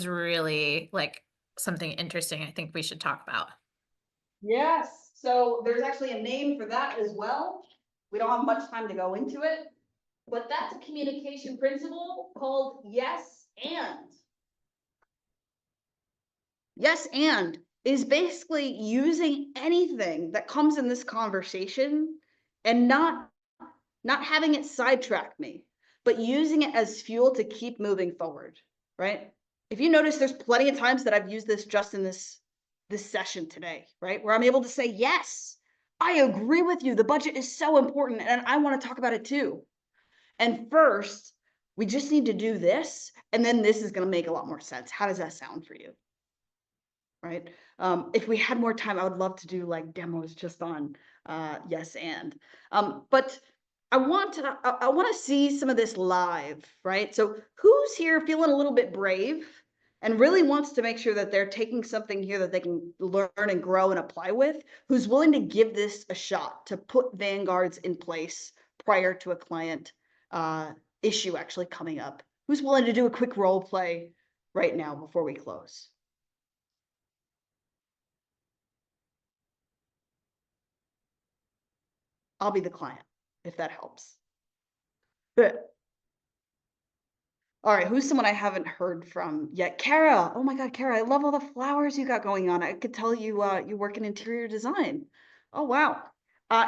really like something interesting I think we should talk about. Yes. So there's actually a name for that as well. We don't have much time to go into it, but that's a communication principle called yes and. Yes and is basically using anything that comes in this conversation and not having it sidetrack me, but using it as fuel to keep moving forward, right? If you notice, there's plenty of times that I've used this just in this session today, right? Where I'm able to say, yes, I agree with you. The budget is so important and I want to talk about it too. And first, we just need to do this, and then this is going to make a lot more sense. How does that sound for you? Right? If we had more time, I would love to do like demos just on yes and. But I want to see some of this live, right? So who's here feeling a little bit brave and really wants to make sure that they're taking something here that they can learn and grow and apply with? Who's willing to give this a shot, to put vanguards in place prior to a client issue actually coming up? Who's willing to do a quick role play right now before we close? I'll be the client, if that helps. Good. All right, who's someone I haven't heard from yet? Kara. Oh my God, Kara, I love all the flowers you got going on. I could tell you you work in interior design. Oh, wow.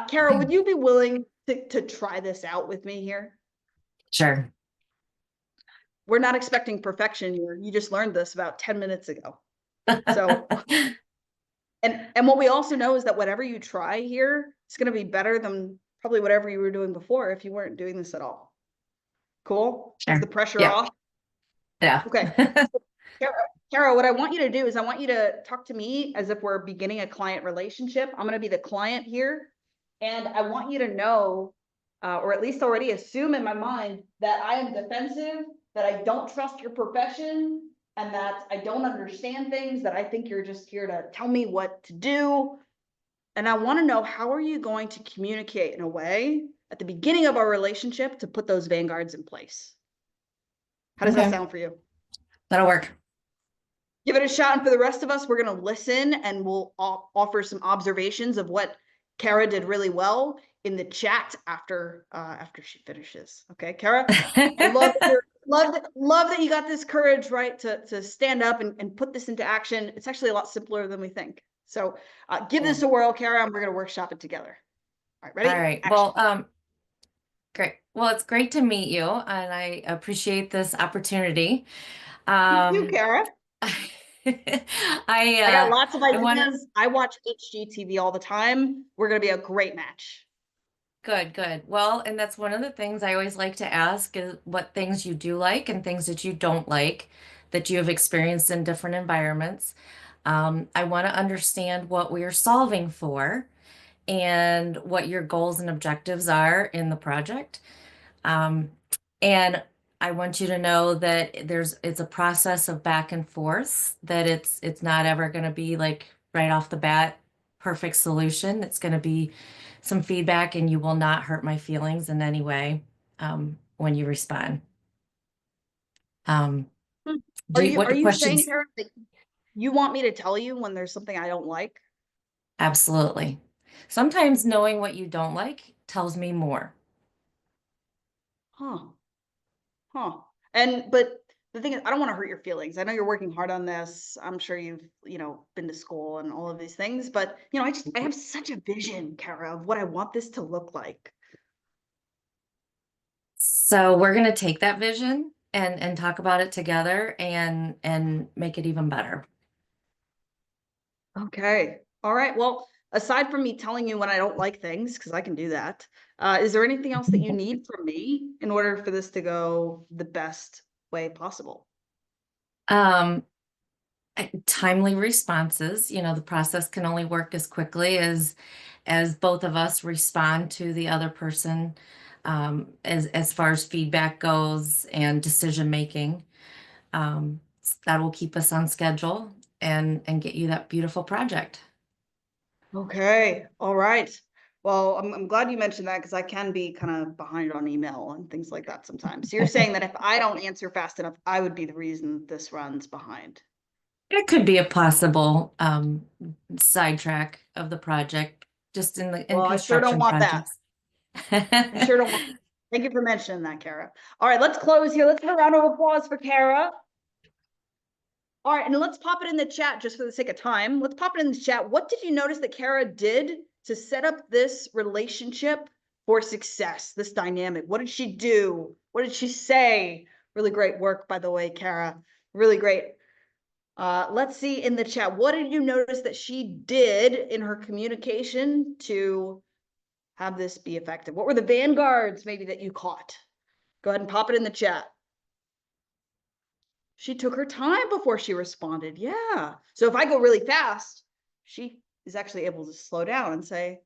Kara, would you be willing to try this out with me here? Sure. We're not expecting perfection here. You just learned this about 10 minutes ago. So, and what we also know is that whatever you try here, it's going to be better than probably whatever you were doing before if you weren't doing this at all. Cool? Sure. Is the pressure Yeah. off? Yeah. Okay. Kara, what I want you to do is I want you to talk to me as if we're beginning a client relationship. I'm going to be the client here. And I want you to know, or at least already assume in my mind, that I am defensive, that I don't trust your profession, and that I don't understand things, that I think you're just here to tell me what to do. And I want to know, how are you going to communicate in a way at the beginning of our relationship to put those vanguards in place? How does that Okay. sound for you? That'll work. Give it a shot. And for the rest of us, we're going to listen and we'll offer some observations of what Kara did really well in the chat after she finishes. Okay, Kara, I love that you got this courage, right, to stand up and put this into action. It's actually a lot simpler than we think. So give this a whirl, Kara, and we're going to workshop it together. All right, ready? All right. Action. Well, great. Well, it's great to meet you, and I appreciate this opportunity. You too, Kara. I got lots of ideas. I watch HGTV all the time. We're going to be a great match. Good, good. Well, and that's one of the things I always like to ask is what things you do like and things that you don't like that you have experienced in different environments. I want to understand what we are solving for and what your goals and objectives are in the project. And I want you to know that it's a process of back and forth, that it's not ever going to be like right off the bat, perfect solution. It's going to be some feedback, and you will not hurt my feelings in any way when you respond. Are you questions? saying, Kara, that you want me to tell you when there's something I don't like? Absolutely. Sometimes knowing what you don't like tells me more. Huh. But the thing is, I don't want to hurt your feelings. I know you're working hard on this. I'm sure you've, been to school and all of these things, but I have such a vision, Kara, of what I want this to look like. So we're going to take that vision and talk about it together and make it even better. Okay. All right. Well, aside from me telling you when I don't like things, because I can do that, is there anything else that you need from me in order for this to go the best way possible? Timely responses. The process can only work as quickly as both of us respond to the other person, as far as feedback goes and decision making. That will keep us on schedule and get you that beautiful project. Okay. All right. Well, I'm glad you mentioned that, because I can be kind of behind on email and things like that sometimes. So you're saying that if I don't answer fast enough, I would be the reason this runs behind. It could be a possible sidetrack of the project, just in Well, I sure don't construction want that. projects. I sure don't want that. Thank you for mentioning that, Kara. All right, let's close here. Let's have a round of applause for Kara. All right, and let's pop it in the chat just for the sake of time. Let's pop it in the chat. What did you notice that Kara did to set up this relationship for success, this dynamic? What did she do? What did she say? Really great work, by the way, Kara. Really great. Let's see in the chat. What did you notice that she did in her communication to have this be effective? What were the vanguards maybe that you caught? Go ahead and pop it in the chat. She took her time before she responded. Yeah. So if I go really fast, she is actually able to slow down and say,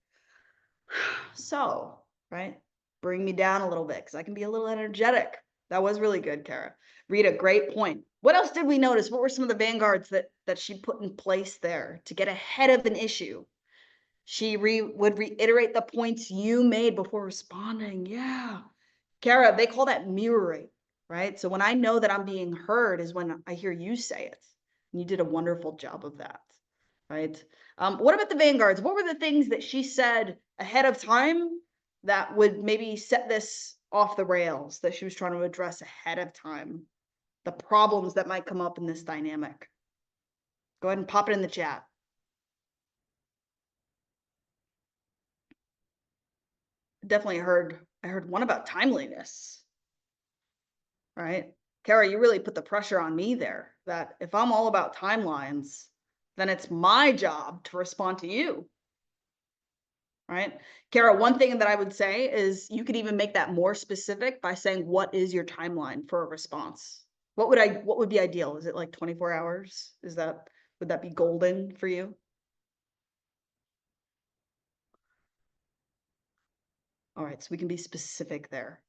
so, right? Bring me down a little bit because I can be a little energetic. That was really good, Kara. Rita, great point. What else did we notice? What were some of the vanguards that she put in place there to get ahead of an issue? She would reiterate the points you made before responding. Yeah. Kara, they call that mirroring, right? So when I know that I'm being heard is when I hear you say it. And you did a wonderful job of that, right? What about the vanguards? What were the things that she said ahead of time that would maybe set this off the rails that she was trying to address ahead of time? The problems that might come up in this dynamic. Go ahead and pop it in the chat. Definitely I heard one about timeliness, right? Kara, you really put the pressure on me there that if I'm all about timelines, then it's my job to respond to you, right? Kara, one thing that I would say is you could even make that more specific by saying, what is your timeline for a response? What would be ideal? Is it like 24 hours? Would that be golden for you? All right, so we can be specific there.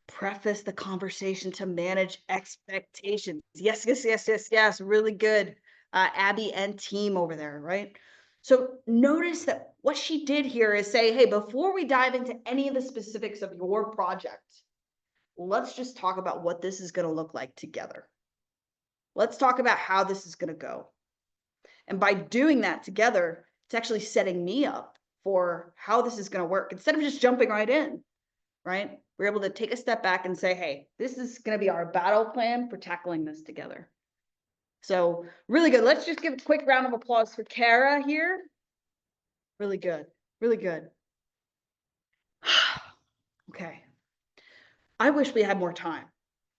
Preface the conversation to manage expectations. Yes, yes, yes, yes, yes. Really good, Abby and team over there, right? So notice that what she did here is say, hey, before we dive into any of the specifics of your project, let's just talk about what this is going to look like together. Let's talk about how this is going to go. And by doing that together, it's actually setting me up for how this is going to work instead of just jumping right in, right? We're able to take a step back and say, hey, this is going to be our battle plan for tackling this together. So really good. Let's just give a quick round of applause for Kara here. Really good. Really good. Okay. I wish we had more time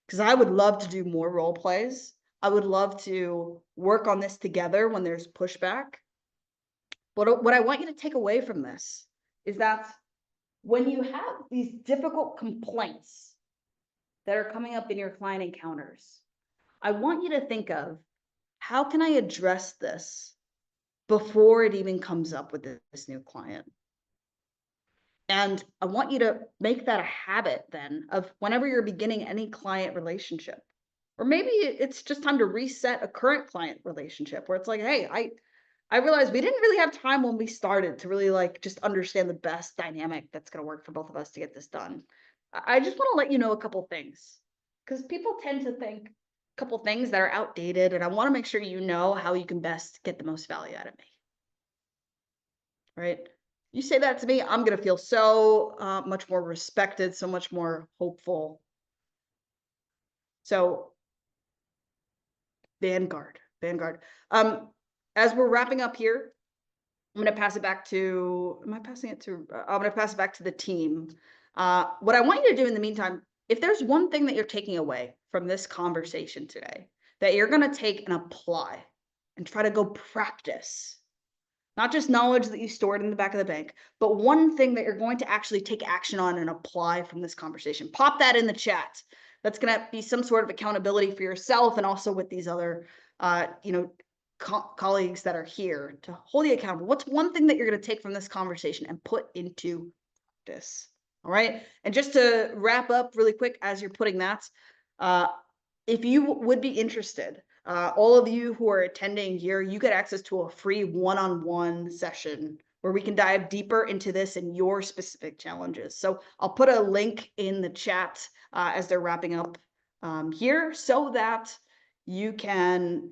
because I would love to do more role plays. I would love to work on this together when there's pushback. But what I want you to take away from this is that when you have these difficult complaints that are coming up in your client encounters, I want you to think of how can I address this before it even comes up with this new client? And I want you to make that a habit then of whenever you're beginning any client relationship, or maybe it's just time to reset a current client relationship where it's like, hey, I realized we didn't really have time when we started to really like just understand the best dynamic that's going to work for both of us to get this done. I just want to let you know a couple things because people tend to think a couple things that are outdated, and I want to make sure you know how you can best get the most value out of me. Right? You say that to me, I'm going to feel so much more respected, so much more hopeful. So, Vanguard. As we're wrapping up here, I'm going to pass it back to, I'm going to pass it back to the team. What I want you to do in the meantime, if there's one thing that you're taking away from this conversation today, that you're going to take and apply and try to go practice, not just knowledge that you stored in the back of the bank, but one thing that you're going to actually take action on and apply from this conversation. Pop that in the chat. That's going to be some sort of accountability for yourself and also with these other, colleagues that are here to hold you accountable. What's one thing that you're going to take from this conversation and put into practice? All right. And just to wrap up really quick, as you're putting that, if you would be interested, all of you who are attending here, you get access to a free one-on-one session where we can dive deeper into this and your specific challenges. So I'll put a link in the chat as they're wrapping up here so that you can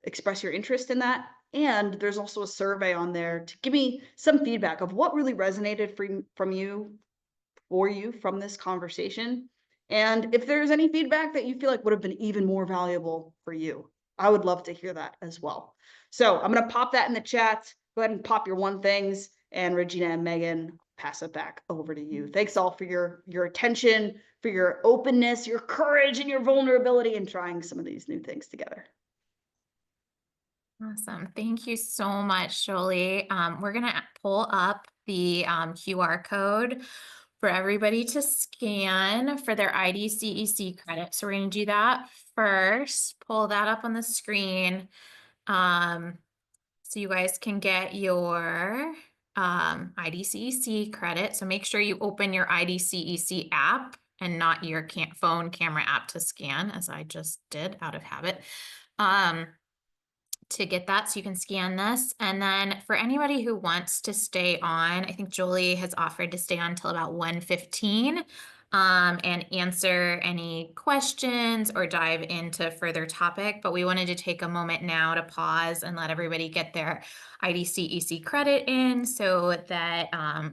express your interest in that. And there's also a survey on there to give me some feedback of what really resonated from you from this conversation. And if there's any feedback that you feel like would have been even more valuable for you, I would love to hear that as well. So I'm going to pop that in the chat. Go ahead and pop your one things, and Regina and Megan pass it back over to you. Thanks all for your attention, for your openness, your courage, and your vulnerability in trying some of these new things together. Awesome. Thank you so much, Jolie. We're going to pull up the QR code for everybody to scan for their IDCEC credit. So we're going to do that first. Pull that up on the screen so you guys can get your IDCEC credit. So make sure you open your IDCEC app and not your phone camera app to scan, as I just did out of habit. To get that, so you can scan this. And then for anybody who wants to stay on, I think Jolie has offered to stay on till about 1:15 and answer any questions or dive into further topic. But we wanted to take a moment now to pause and let everybody get their IDCEC credit in, so that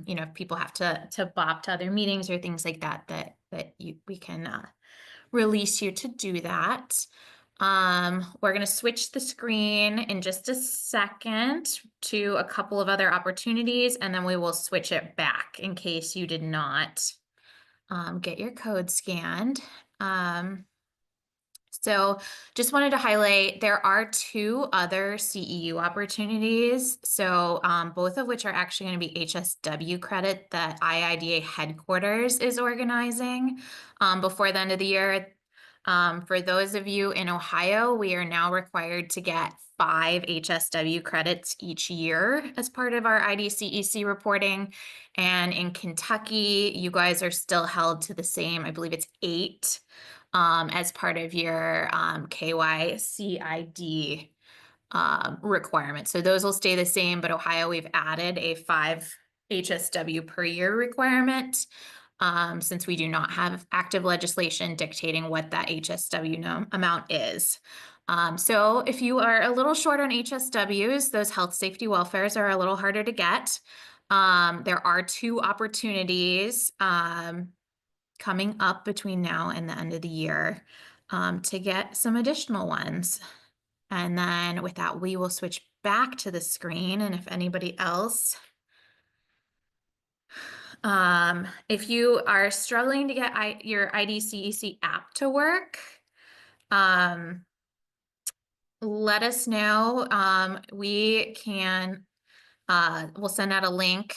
you know, if people have to bop to other meetings or things like that, we can release you to do that. We're going to switch the screen in just a second to a couple of other opportunities, and then we will switch it back in case you did not get your code scanned. So just wanted to highlight, there are 2 other CEU opportunities. So both of which are actually going to be HSW credit that IIDA headquarters is organizing before the end of the year. For those of you in Ohio, we are now required to get 5 HSW credits each year as part of our IDCEC reporting. And in Kentucky, you guys are still held to the same, I believe it's 8 as part of your KYCID requirement. So those will stay the same, but Ohio, we've added a 5 HSW per year requirement. Since we do not have active legislation dictating what that HSW amount is. So if you are a little short on HSWs, those health, safety, welfares are a little harder to get. There are 2 opportunities coming up between now and the end of the year to get some additional ones. And then with that, we will switch back to the screen. And if anybody else, if you are struggling to get your IDCEC app to work, let us know. We can, we'll send out a link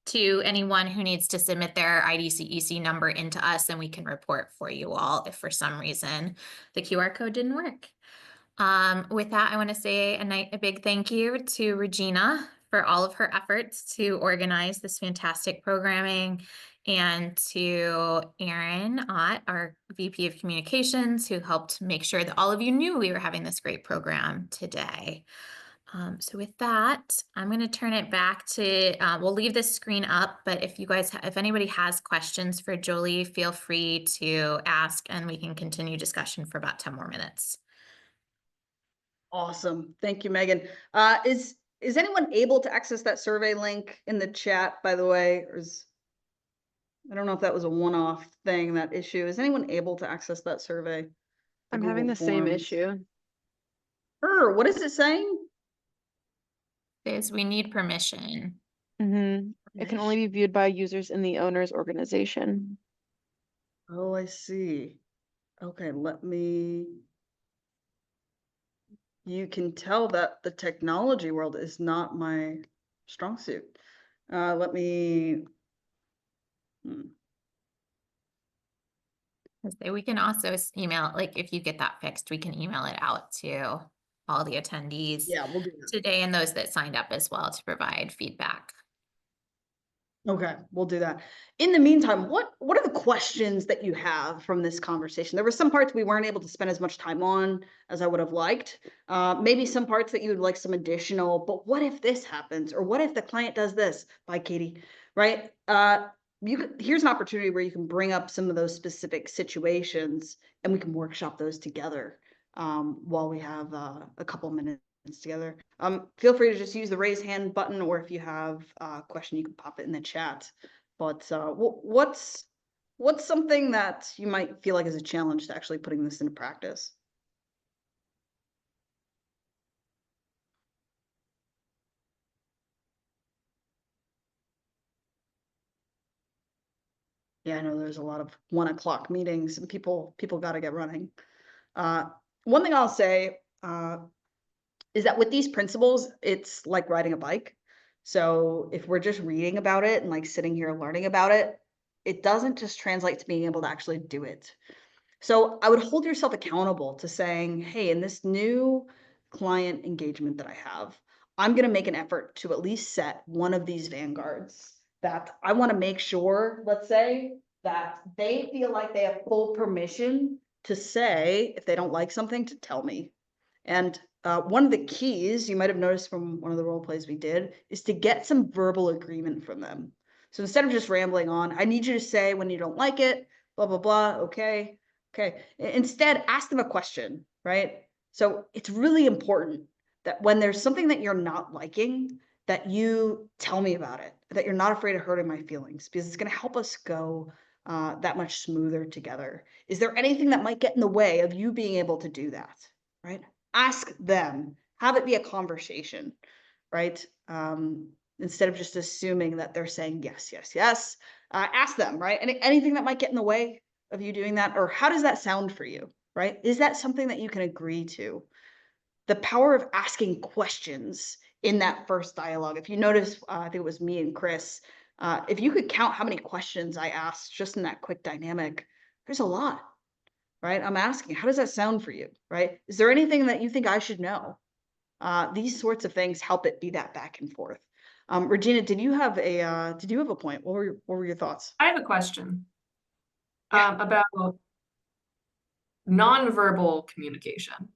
to anyone who needs to submit their IDCEC number into us, and we can report for you all if for some reason the QR code didn't work. With that, I want to say a big thank you to Regina for all of her efforts to organize this fantastic programming, and to Erin Ott, our VP of Communications, who helped make sure that all of you knew we were having this great program today. So with that, I'm going to turn it back to, we'll leave this screen up, but if you guys, if anybody has questions for Jolie, feel free to ask, and we can continue discussion for about 10 more minutes. Awesome. Thank you, Megan. Is anyone able to access that survey link in the chat, by the way? Or I don't know if that was a one-off thing, that issue. Is anyone able to access that survey? I'm having the same issue. What is it saying? Is we need permission. It can only be viewed by users in the owner's organization. Oh, I see. Okay, you can tell that the technology world is not my strong suit. We can also email, like if you get that fixed, we can email it out to all the attendees we'll do that today, and those that signed up as well, to provide feedback. Okay, we'll do that. In the meantime, what are the questions that you have from this conversation? There were some parts we weren't able to spend as much time on as I would have liked. Maybe some parts that you would like some additional, but what if this happens? Or what if the client does this? Bye, Katie, right? Here's an opportunity where you can bring up some of those specific situations, and we can workshop those together while we have a couple minutes together. Feel free to just use the raise hand button, or if you have a question, you can pop it in the chat. But what's something that you might feel like is a challenge to actually putting this into practice? Yeah, I know there's a lot of 1 o'clock meetings and people got to get running. One thing I'll say is that with these principles, it's like riding a bike. So if we're just reading about it and like sitting here learning about it, it doesn't just translate to being able to actually do it. So I would hold yourself accountable to saying, hey, in this new client engagement that I have, I'm going to make an effort to at least set one of these vanguards that I want to make sure, let's say, that they feel like they have full permission to say if they don't like something to tell me. And one of the keys you might have noticed from one of the role plays we did is to get some verbal agreement from them. So instead of just rambling on, I need you to say when you don't like it, blah, blah, blah. Okay. Okay. Instead, ask them a question, right? So it's really important that when there's something that you're not liking, that you tell me about it, that you're not afraid of hurting my feelings, because it's going to help us go that much smoother together. Is there anything that might get in the way of you being able to do that, right? Ask them, have it be a conversation, right? Instead of just assuming that they're saying yes, yes, yes. Ask them, right? Anything that might get in the way of you doing that, or how does that sound for you, right? Is that something that you can agree to? The power of asking questions in that first dialogue. If you notice, I think it was me and Chris, if you could count how many questions I asked just in that quick dynamic, there's a lot, right? I'm asking, how does that sound for you, right? Is there anything that you think I should know? These sorts of things help it be that back and forth. Regina, did you have a point? What were your thoughts? I have a question Yeah. about nonverbal communication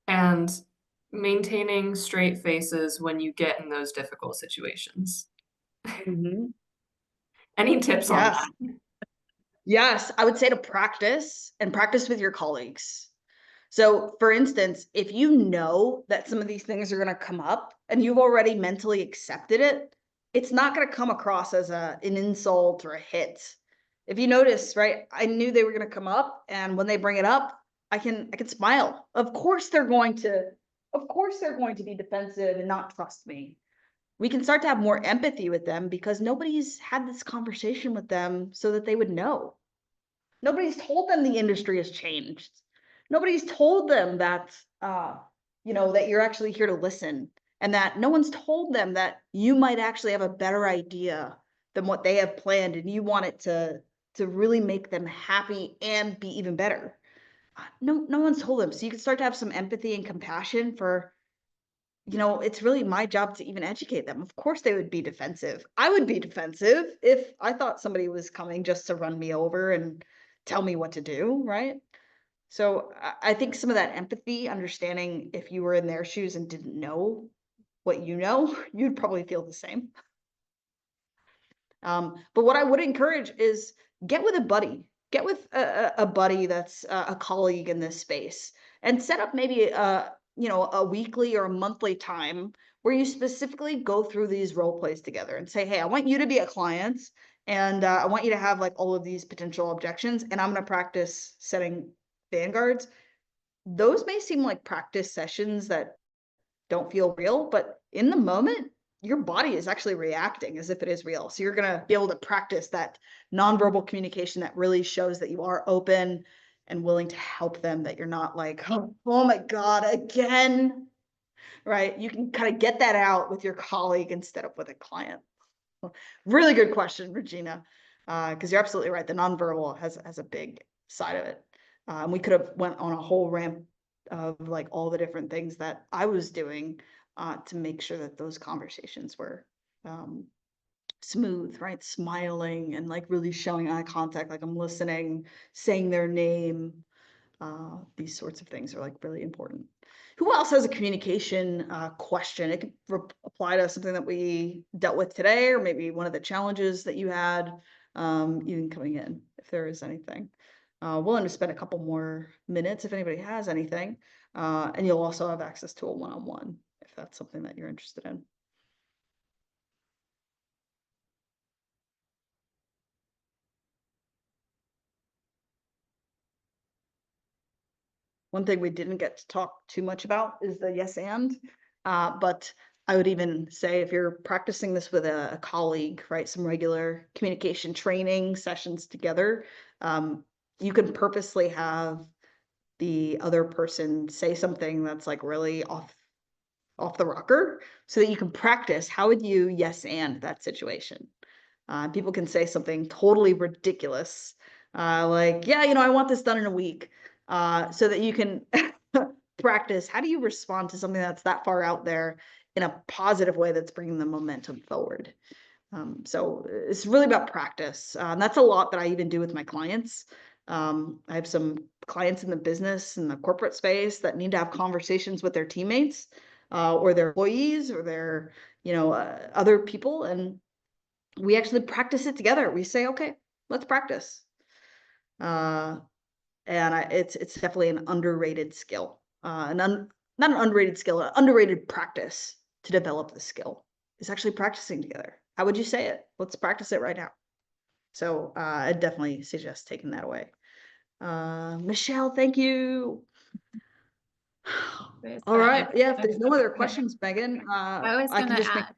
and maintaining straight faces when you get in those difficult situations. Mhm. Any tips on Yes. that? Yes, I would say to practice and practice with your colleagues. So, for instance, if you know that some of these things are going to come up and you've already mentally accepted it, it's not going to come across as an insult or a hit. If you notice, right, I knew they were going to come up, and when they bring it up, I can smile. Of course they're going to be defensive and not trust me. We can start to have more empathy with them because nobody's had this conversation with them so that they would know. Nobody's told them the industry has changed. Nobody's told them that, that you're actually here to listen, and that no one's told them that you might actually have a better idea than what they have planned, and you want it to really make them happy and be even better. No one's told them. So you can start to have some empathy and compassion for, it's really my job to even educate them. Of course they would be defensive. I would be defensive if I thought somebody was coming just to run me over and tell me what to do, right? So I think some of that empathy, understanding if you were in their shoes and didn't know what you know, you'd probably feel the same. But what I would encourage is get with a buddy, get with a buddy that's a colleague in this space, and set up maybe a weekly or a monthly time where you specifically go through these role plays together and say, hey, I want you to be a client, and I want you to have like all of these potential objections, and I'm going to practice setting vanguards. Those may seem like practice sessions that don't feel real, but in the moment, your body is actually reacting as if it is real. So you're going to be able to practice that nonverbal communication that really shows that you are open and willing to help them, that you're not like, oh my God, again, right? You can kind of get that out with your colleague instead of with a client. Really good question, Regina, because you're absolutely right. The nonverbal has a big side of it. And we could have went on a whole ramp of like all the different things that I was doing to make sure that those conversations were smooth, right? Smiling and like really showing eye contact, like I'm listening, saying their name. These sorts of things are like really important. Who else has a communication question? It could apply to something that we dealt with today, or maybe one of the challenges that you had even coming in, if there is anything. Willing to spend a couple more minutes if anybody has anything. And you'll also have access to a one-on-one if that's something that you're interested in. One thing we didn't get to talk too much about is the yes and, but I would even say if you're practicing this with a colleague, right, some regular communication training sessions together, you can purposely have the other person say something that's like really off the rocker so that you can practice how would you yes and that situation. People can say something totally ridiculous, like, yeah, I want this done in a week, so that you can practice how do you respond to something that's that far out there in a positive way that's bringing the momentum forward. So it's really about practice. And that's a lot that I even do with my clients. I have some clients in the business and the corporate space that need to have conversations with their teammates, or their employees or their, other people. And we actually practice it together. We say, okay, let's practice. It's definitely an underrated skill, not an underrated skill, an underrated practice to develop the skill is actually practicing together. How would you say it? Let's practice it right now. So I definitely suggest taking that away. Michelle, thank you. All right. Yeah, if there's no other questions, Megan, I was I can gonna just make add,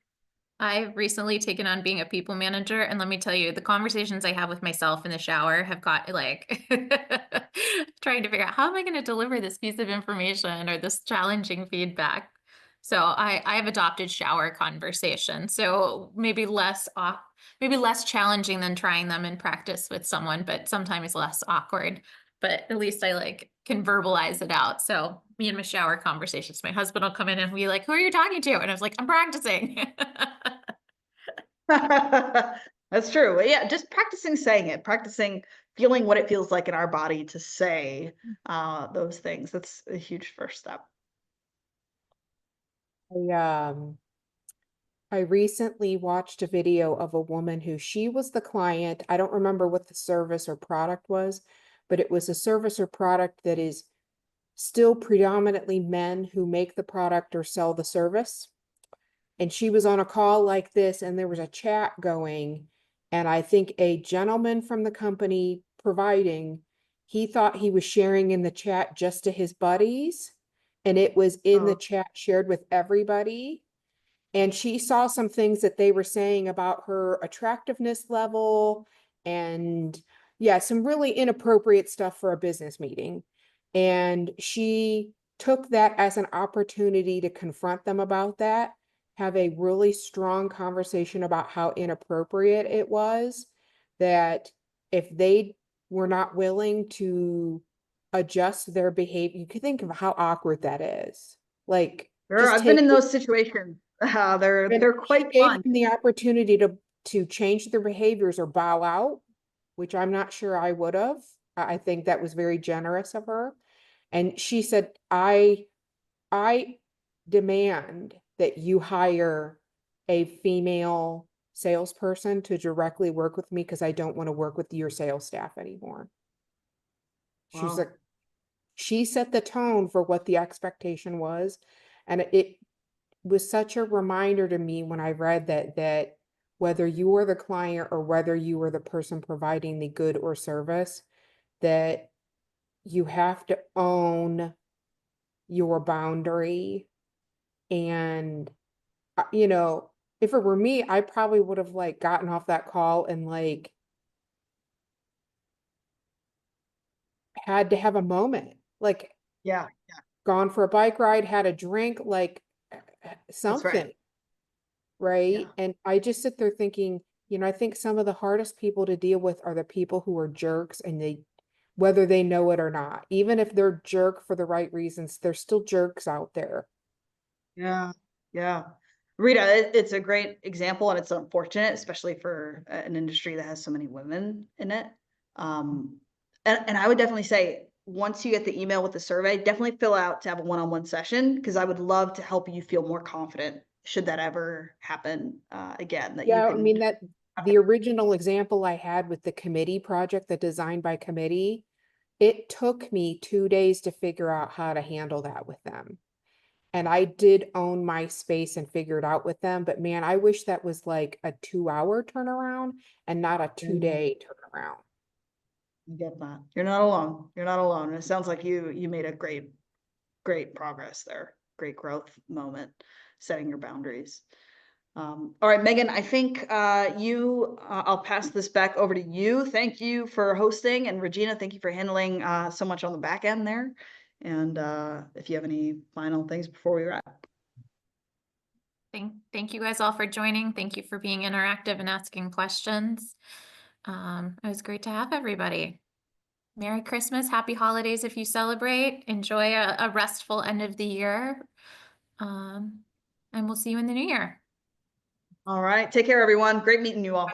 I've recently taken on being a people manager, and let me tell you, the conversations I have with myself in the shower have got like trying to figure out how am I going to deliver this piece of information or this challenging feedback. So I've adopted shower conversation. So maybe less challenging than trying them in practice with someone, but sometimes less awkward. But at least I can verbalize it out. So me and my shower conversations, my husband will come in and be like, "Who are you talking to?" And I was like, "I'm practicing." That's true. But yeah, just practicing saying it, practicing feeling what it feels like in our body to say those things. That's a huge first step. I recently watched a video of a woman who she was the client. I don't remember what the service or product was, but it was a service or product that is still predominantly men who make the product or sell the service. And she was on a call like this, and there was a chat going. And I think a gentleman from the company providing, he thought he was sharing in the chat just to his buddies. And it was in the chat shared with everybody. And she saw some things that they were saying about her attractiveness level and yeah, some really inappropriate stuff for a business meeting. And she took that as an opportunity to confront them about that, have a really strong conversation about how inappropriate it was, that if they were not willing to adjust their behavior, you could think of how awkward that is. Like, Sure, I've been in those situations. They're quite gave fun. them the opportunity to change their behaviors or bow out, which I'm not sure I would have. I think that was very generous of her. And she said, I demand that you hire a female salesperson to directly work with me because I don't want to work with your sales staff anymore. She's Wow. like, she set the tone for what the expectation was. And it was such a reminder to me when I read that whether you are the client or whether you are the person providing the good or service, that you have to own your boundary. And if it were me, I probably would have gotten off that call and had to have a moment, Yeah, gone for a bike ride, had a drink, that's something. right. Right. And I just sit there thinking, I think some of the hardest people to deal with are the people who are jerks, and whether they know it or not, even if they're jerk for the right reasons, they're still jerks out there. Yeah, yeah. Rita, it's a great example, and it's unfortunate, especially for an industry that has so many women in it. And I would definitely say, once you get the email with the survey, definitely fill out to have a one-on-one session, because I would love to help you feel more confident should that ever happen again. That you Yeah, I can. mean, that the original example I had with the committee project, the design by committee, it took me 2 days to figure out how to handle that with them. And I did own my space and figure it out with them. But man, I wish that was like a 2-hour turnaround and not a 2-day turnaround. You get that. You're not alone. You're not alone. It sounds like you made a great progress there. great growth moment, setting your boundaries. All right, Megan, I think I'll pass this back over to you. Thank you for hosting, and Regina, thank you for handling so much on the back end there. And if you have any final things before we wrap. Thank you guys all for joining. Thank you for being interactive and asking questions. It was great to have everybody. Merry Christmas, happy holidays if you celebrate. Enjoy a restful end of the year. And we'll see you in the new year. All right, take care, everyone. Great meeting you all.